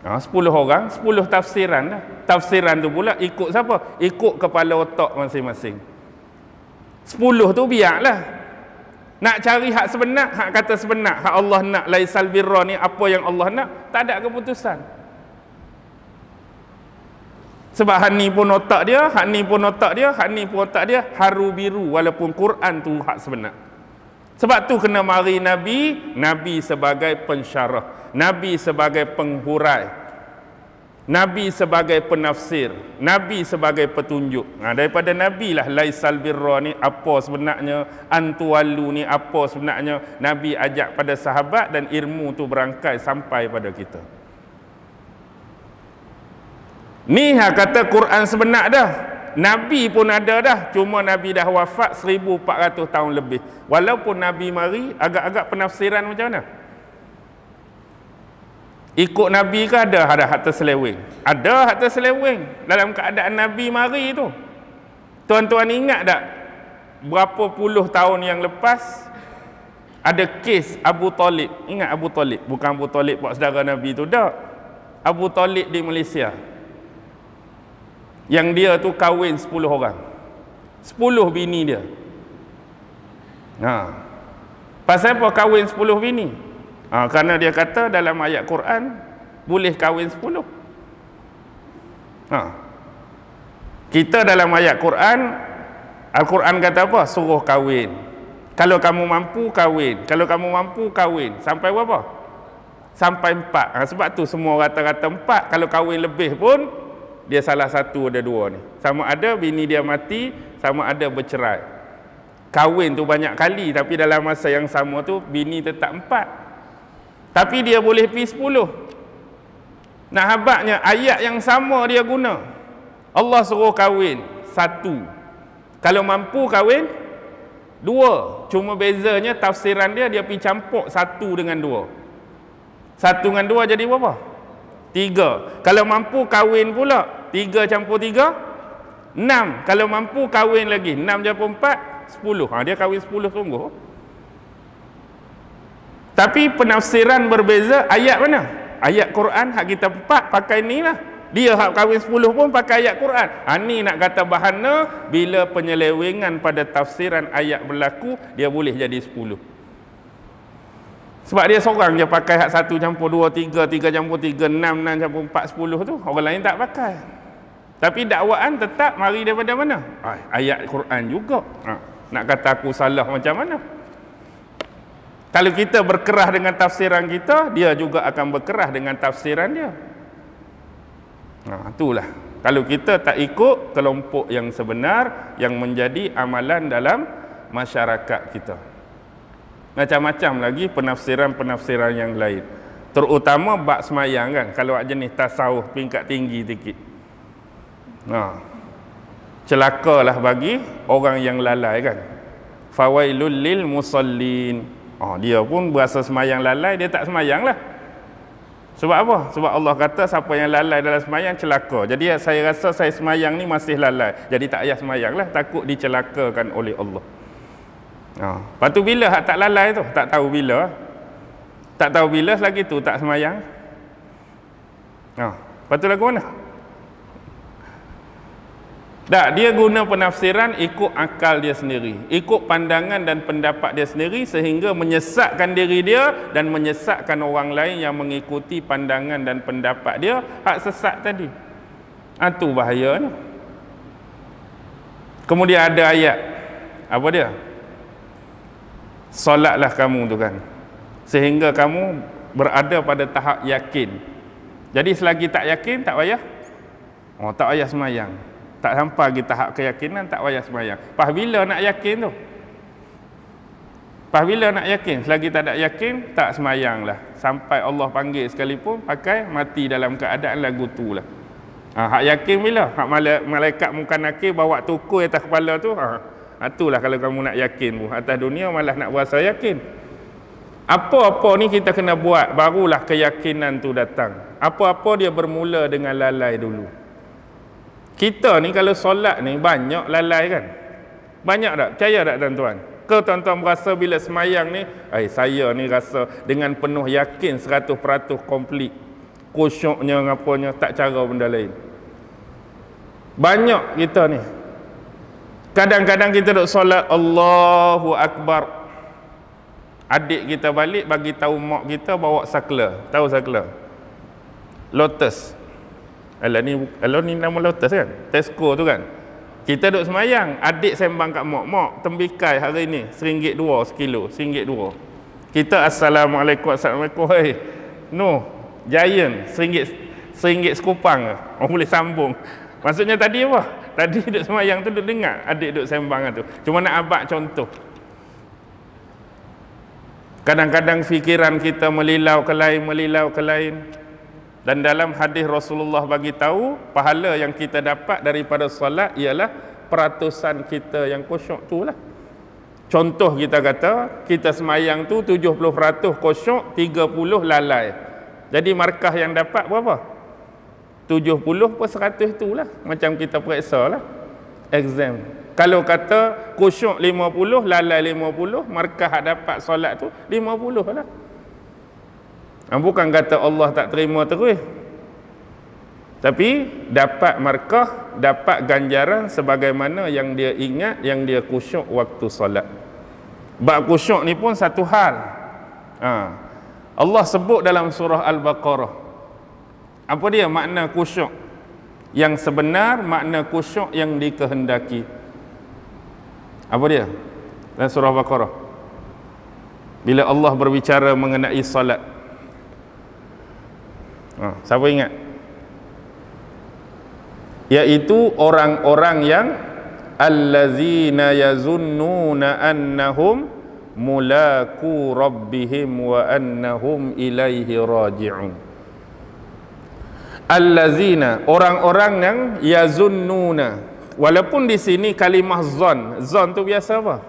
10 orang, 10 tafsiran dah. Tafsiran tu pula ikut siapa? Ikut kepala otak masing-masing. 10 tu biarlah. Nak cari hak sebenar, hak kata sebenar, hak Allah nak, laisal birra ni apa yang Allah nak, tak ada keputusan. Sebab hak ni pun otak dia, hak ni pun otak dia, hak ni pun otak dia, haru biru, walaupun Quran tu hak sebenar. Sebab tu kena mari Nabi, Nabi sebagai pensyarah, Nabi sebagai penghurai, Nabi sebagai penafsir, Nabi sebagai petunjuk. Daripada Nabi lah laisal birra ni apa sebenarnya, antuwalu ni apa sebenarnya, Nabi ajak pada sahabat dan ilmu tu berangkai sampai pada kita. Ni kata Quran sebenar dah. Nabi pun ada dah, cuma Nabi dah wafat 1400 tahun lebih. Walaupun Nabi mari, agak-agak penafsiran macam mana? Ikut Nabi ke ada hak terseleweng? Ada hak terseleweng dalam keadaan Nabi mari tu. Tuan-tuan ingat tak? Berapa puluh tahun yang lepas ada kes Abu Talib. Ingat Abu Talib? Bukan Abu Talib buat saudara Nabi tu, tak. Abu Talib di Malaysia. Yang dia tu kahwin 10 orang. 10 bini dia. Pasal apa kahwin 10 bini? Kerana dia kata dalam ayat Quran boleh kahwin 10. Kita dalam ayat Quran, Al-Quran kata apa? Suruh kahwin. Kalau kamu mampu kahwin, kalau kamu mampu kahwin. Sampai berapa? Sampai 4. Sebab tu semua rata-rata 4. Kalau kahwin lebih pun dia salah satu ada 2 ni. Sama ada bini dia mati, sama ada bercerai. Kahwin tu banyak kali, tapi dalam masa yang sama tu bini tetap 4. Tapi dia boleh pergi 10. Nah, habaknya ayat yang sama dia guna. Allah suruh kahwin 1. Kalau mampu kahwin 2. Cuma bezanya tafsiran dia pergi campur 1 dengan 2. 1 dengan 2 jadi berapa? 3. Kalau mampu kahwin pula 3 campur 3 6. Kalau mampu kahwin lagi 6 campur 4 10. Dia kahwin 10 sungguh. Tapi penafsiran berbeza. Ayat mana? Ayat Quran hak kita 4 pakai ni lah. Dia hak kahwin 10 pun pakai ayat Quran. Ni nak kata bahana bila penyelewengan pada tafsiran ayat berlaku, dia boleh jadi 10. Sebab dia seorang je pakai hak 1 campur 2 3, 3 campur 3 6, 6 campur 4 10 tu. Orang lain tak pakai. Tapi dakwaan tetap mari daripada mana? Ayat Quran juga. Nak kata aku salah macam mana? Kalau kita berkerah dengan tafsiran kita, dia juga akan berkerah dengan tafsiran dia. Itulah. Kalau kita tak ikut kelompok yang sebenar yang menjadi amalan dalam masyarakat kita. Macam-macam lagi penafsiran-penafsiran yang lain. Terutama bab semayang kan. Kalau jenis tasawuf tingkat tinggi sikit. Celakalah bagi orang yang lalai kan. Fawailul lil musallin. Dia pun berasa semayang lalai, dia tak semayang lah. Sebab apa? Sebab Allah kata siapa yang lalai dalam semayang celaka. Jadi saya rasa saya semayang ni masih lalai. Jadi tak payah semayang lah, takut dicelakakan oleh Allah. Lepas tu bila hak tak lalai tu? Tak tahu bila. Tak tahu bila selagi tu tak semayang. Lepas tu lagu mana? Tak, dia guna penafsiran ikut akal dia sendiri, ikut pandangan dan pendapat dia sendiri, sehingga menyesatkan diri dia dan menyesatkan orang lain yang mengikuti pandangan dan pendapat dia hak sesat tadi. Itu bahayanya. Kemudian ada ayat, apa dia? Solatlah kamu tu kan, sehingga kamu berada pada tahap yakin. Jadi selagi tak yakin, tak payah tak payah semayang. Tak sampai lagi tahap keyakinan, tak payah semayang. Pas bila nak yakin tu? Pas bila nak yakin? Selagi tak ada yakin, tak semayang lah. Sampai Allah panggil sekalipun, pakai mati dalam keadaan lagu tu lah. Hak yakin bila? Hak malaikat muka nakir bawa tukul atas kepala tu, itulah kalau kamu nak yakin pun. Atas dunia malah nak berasa yakin. Apa-apa ni kita kena buat, barulah keyakinan tu datang. Apa-apa dia bermula dengan lalai dulu. Kita ni kalau solat ni banyak lalai kan? Banyak tak? Percaya tak tuan-tuan? Ke tuan-tuan berasa bila semayang ni, saya ni rasa dengan penuh yakin 100% komplit. Khusyuknya, ngapanya, tak cara benda lain. Banyak kita ni. Kadang-kadang kita duk solat Allahu Akbar. Adik kita balik bagi tahu mak kita bawa sakla. Tahu sakla? Lotus. Alah ni nama Lotus kan? Tesco tu kan? Kita duduk semayang, adik sembang kat mak, tembikai hari ni RM1.2 sekilo, RM1.2. Kita Assalamualaikum, no, Giant RM1 sekupang ke? Boleh sambung. Maksudnya tadi apa? Tadi duduk semayang tu duduk dengar adik duduk sembang tu. Cuma nak abad contoh. Kadang-kadang fikiran kita melilau ke lain. Dan dalam hadis Rasulullah bagi tahu, pahala yang kita dapat daripada solat ialah peratusan kita yang khusyuk tu lah. Contoh kita kata, kita semayang tu 70% khusyuk, 30% lalai. Jadi markah yang dapat berapa? 70 per 100 tu lah. Macam kita periksa lah exam. Kalau kata khusyuk 50, lalai 50, markah dapat solat tu 50 lah. Bukan kata Allah tak terima terus, tapi dapat markah, dapat ganjaran sebagaimana yang dia ingat, yang dia khusyuk waktu solat. Bab khusyuk ni pun satu hal. Allah sebut dalam surah Al-Baqarah. Apa dia makna khusyuk yang sebenar, makna khusyuk yang dikehendaki? Apa dia? Dalam surah Al-Baqarah, bila Allah berbicara mengenai solat, siapa ingat? Iaitu orang-orang yang allazina yazunnuna annahum mulaku rabbihim wa annahum ilaihi raji'un. Allazina, orang-orang yang yazunnuna. Walaupun di sini kalimah zon tu biasa apa?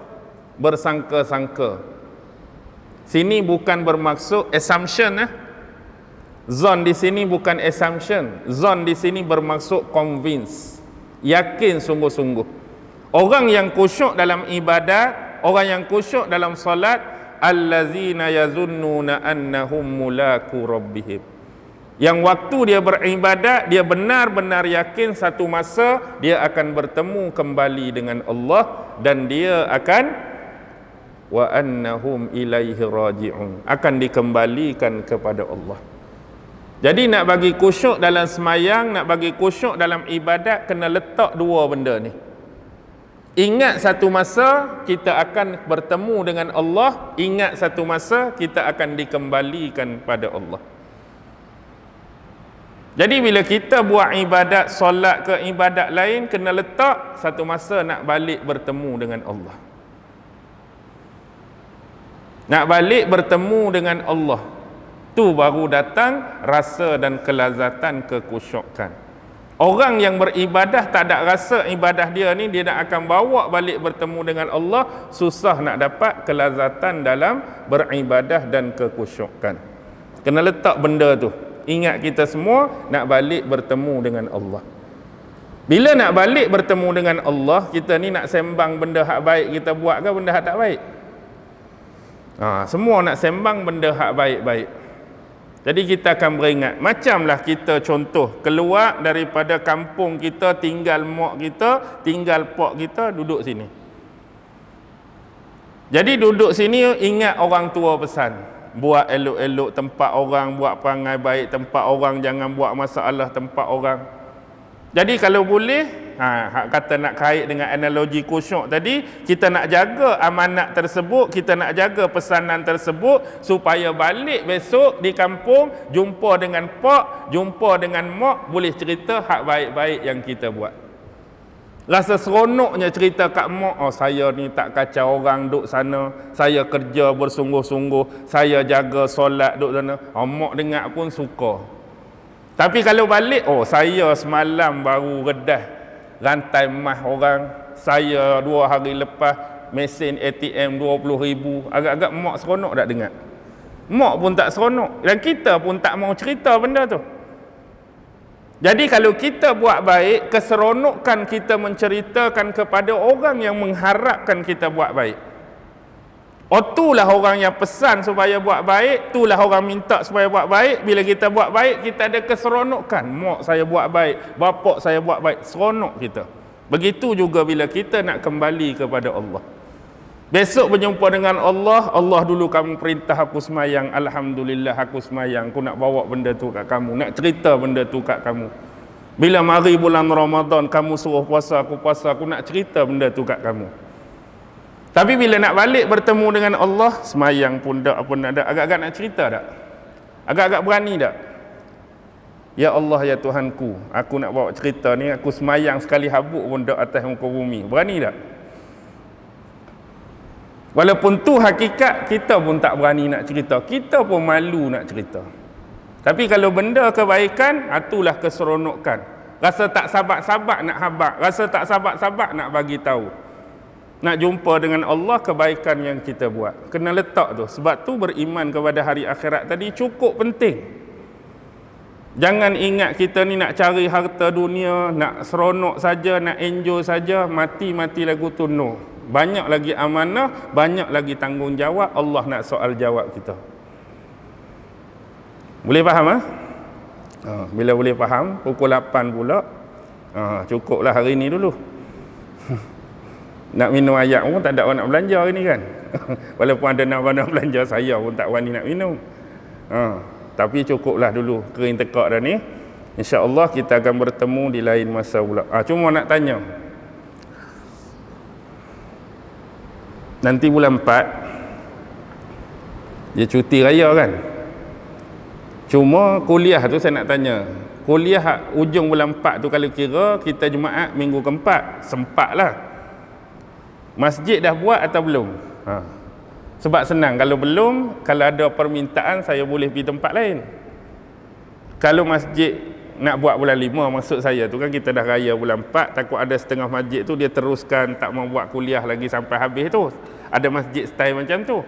Bersangka-sangka. Sini bukan bermaksud assumption. Zon di sini bukan assumption. Zon di sini bermaksud convince, yakin sungguh-sungguh. Orang yang khusyuk dalam ibadat, orang yang khusyuk dalam solat, allazina yazunnuna annahum mulaku rabbihim. Yang waktu dia beribadat, dia benar-benar yakin satu masa dia akan bertemu kembali dengan Allah, dan dia akan wa annahum ilaihi raji'un, akan dikembalikan kepada Allah. Jadi nak bagi khusyuk dalam semayang, nak bagi khusyuk dalam ibadat, kena letak dua benda ni. Ingat satu masa kita akan bertemu dengan Allah, ingat satu masa kita akan dikembalikan pada Allah. Jadi bila kita buat ibadat, solat ke ibadat lain, kena letak satu masa nak balik bertemu dengan Allah. Nak balik bertemu dengan Allah, tu baru datang rasa dan kelazatan kekhusyukan. Orang yang beribadah tak ada rasa ibadah dia ni, dia nak akan bawa balik bertemu dengan Allah, susah nak dapat kelazatan dalam beribadah dan kekhusyukan. Kena letak benda tu. Ingat kita semua nak balik bertemu dengan Allah. Bila nak balik bertemu dengan Allah, kita ni nak sembang benda hak baik kita buat ke benda hak tak baik? Semua nak sembang benda hak baik-baik. Jadi kita akan beringat, macamlah kita contoh keluar daripada kampung kita, tinggal mak kita, tinggal pak kita, duduk sini. Jadi duduk sini ingat orang tua pesan, buat elok-elok tempat orang, buat perangai baik tempat orang, jangan buat masalah tempat orang. Jadi kalau boleh, hak kata nak kait dengan analogi khusyuk tadi, kita nak jaga amanat tersebut, kita nak jaga pesanan tersebut supaya balik besok di kampung, jumpa dengan pak, jumpa dengan mak, boleh cerita hak baik-baik yang kita buat. Rasa seronoknya cerita kat mak, saya ni tak kacau orang duduk sana, saya kerja bersungguh-sungguh, saya jaga solat duduk sana. Mak dengar pun suka. Tapi kalau balik, saya semalam baru redah rantai emas orang, saya 2 hari lepas mesin ATM 20,000. Agak-agak mak seronok tak dengar? Mak pun tak seronok, dan kita pun tak mau cerita benda tu. Jadi kalau kita buat baik, keseronokan kita menceritakan kepada orang yang mengharapkan kita buat baik. Itulah orang yang pesan supaya buat baik, itulah orang minta supaya buat baik. Bila kita buat baik, kita ada keseronokan. Mak saya buat baik, bapak saya buat baik, seronok kita. Begitu juga bila kita nak kembali kepada Allah. Besok berjumpa dengan Allah, Allah dulu kamu perintah aku semayang, alhamdulillah aku semayang, aku nak bawa benda tu kat kamu, nak cerita benda tu kat kamu. Bila mari bulan Ramadan, kamu suruh puasa, aku nak cerita benda tu kat kamu. Tapi bila nak balik bertemu dengan Allah, semayang pun tak, apa nak tak, agak-agak nak cerita tak? Agak-agak berani tak? Ya Allah, ya Tuhanku, aku nak bawa cerita ni, aku semayang sekali habuk pun tak atas muka bumi. Berani tak? Walaupun tu hakikat, kita pun tak berani nak cerita. Kita pun malu nak cerita. Tapi kalau benda kebaikan, itulah keseronokan. Rasa tak sabar-sabar nak habaq, rasa tak sabar-sabar nak bagi tahu. Nak jumpa dengan Allah, kebaikan yang kita buat. Kena letak tu. Sebab tu beriman kepada hari akhirat tadi cukup penting. Jangan ingat kita ni nak cari harta dunia, nak seronok saja, nak enjoy saja, mati-mati lagu tu. No. Banyak lagi amanah, banyak lagi tanggungjawab. Allah nak soal jawab kita. Boleh faham? Bila boleh faham, pukul 8 pula. Cukuplah hari ni dulu. Nak minum ayak pun tak ada orang nak belanja hari ni kan. Walaupun ada nak belanja, saya pun tak wani nak minum. Tapi cukuplah dulu, kering tekak dah ni. InsyaAllah kita akan bertemu di lain masa pula. Cuma nak tanya, nanti bulan 4 dia cuti raya kan. Cuma kuliah tu saya nak tanya, kuliah ujung bulan 4 tu kalau kira kita Jumaat minggu keempat, sempat lah. Masjid dah buat atau belum? Sebab senang, kalau belum, kalau ada permintaan saya boleh pergi tempat lain. Kalau masjid nak buat bulan 5, maksud saya tu kan kita dah raya bulan 4, takut ada setengah masjid tu dia teruskan tak mau buat kuliah lagi sampai habis tu. Ada masjid style macam tu.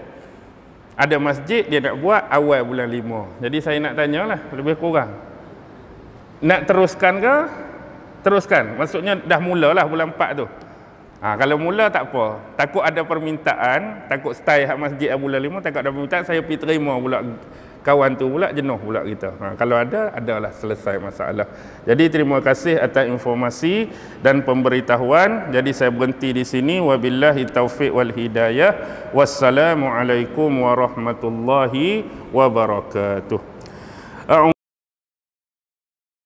Ada masjid dia nak buat awal bulan 5. Jadi saya nak tanyalah, lebih kurang nak teruskan ke? Teruskan. Maksudnya dah mulalah bulan 4 tu. Kalau mula tak apa. Takut ada permintaan, takut stay hak masjid bulan 5, takut ada permintaan, saya pergi terima pula kawan tu pula, jenuh pula kita. Kalau ada, adalah selesai masalah. Jadi terima kasih atas informasi dan pemberitahuan. Jadi saya berhenti di sini. Wabillahi taufiq wal hidayah. Wassalamualaikum warahmatullahi wabarakatuh.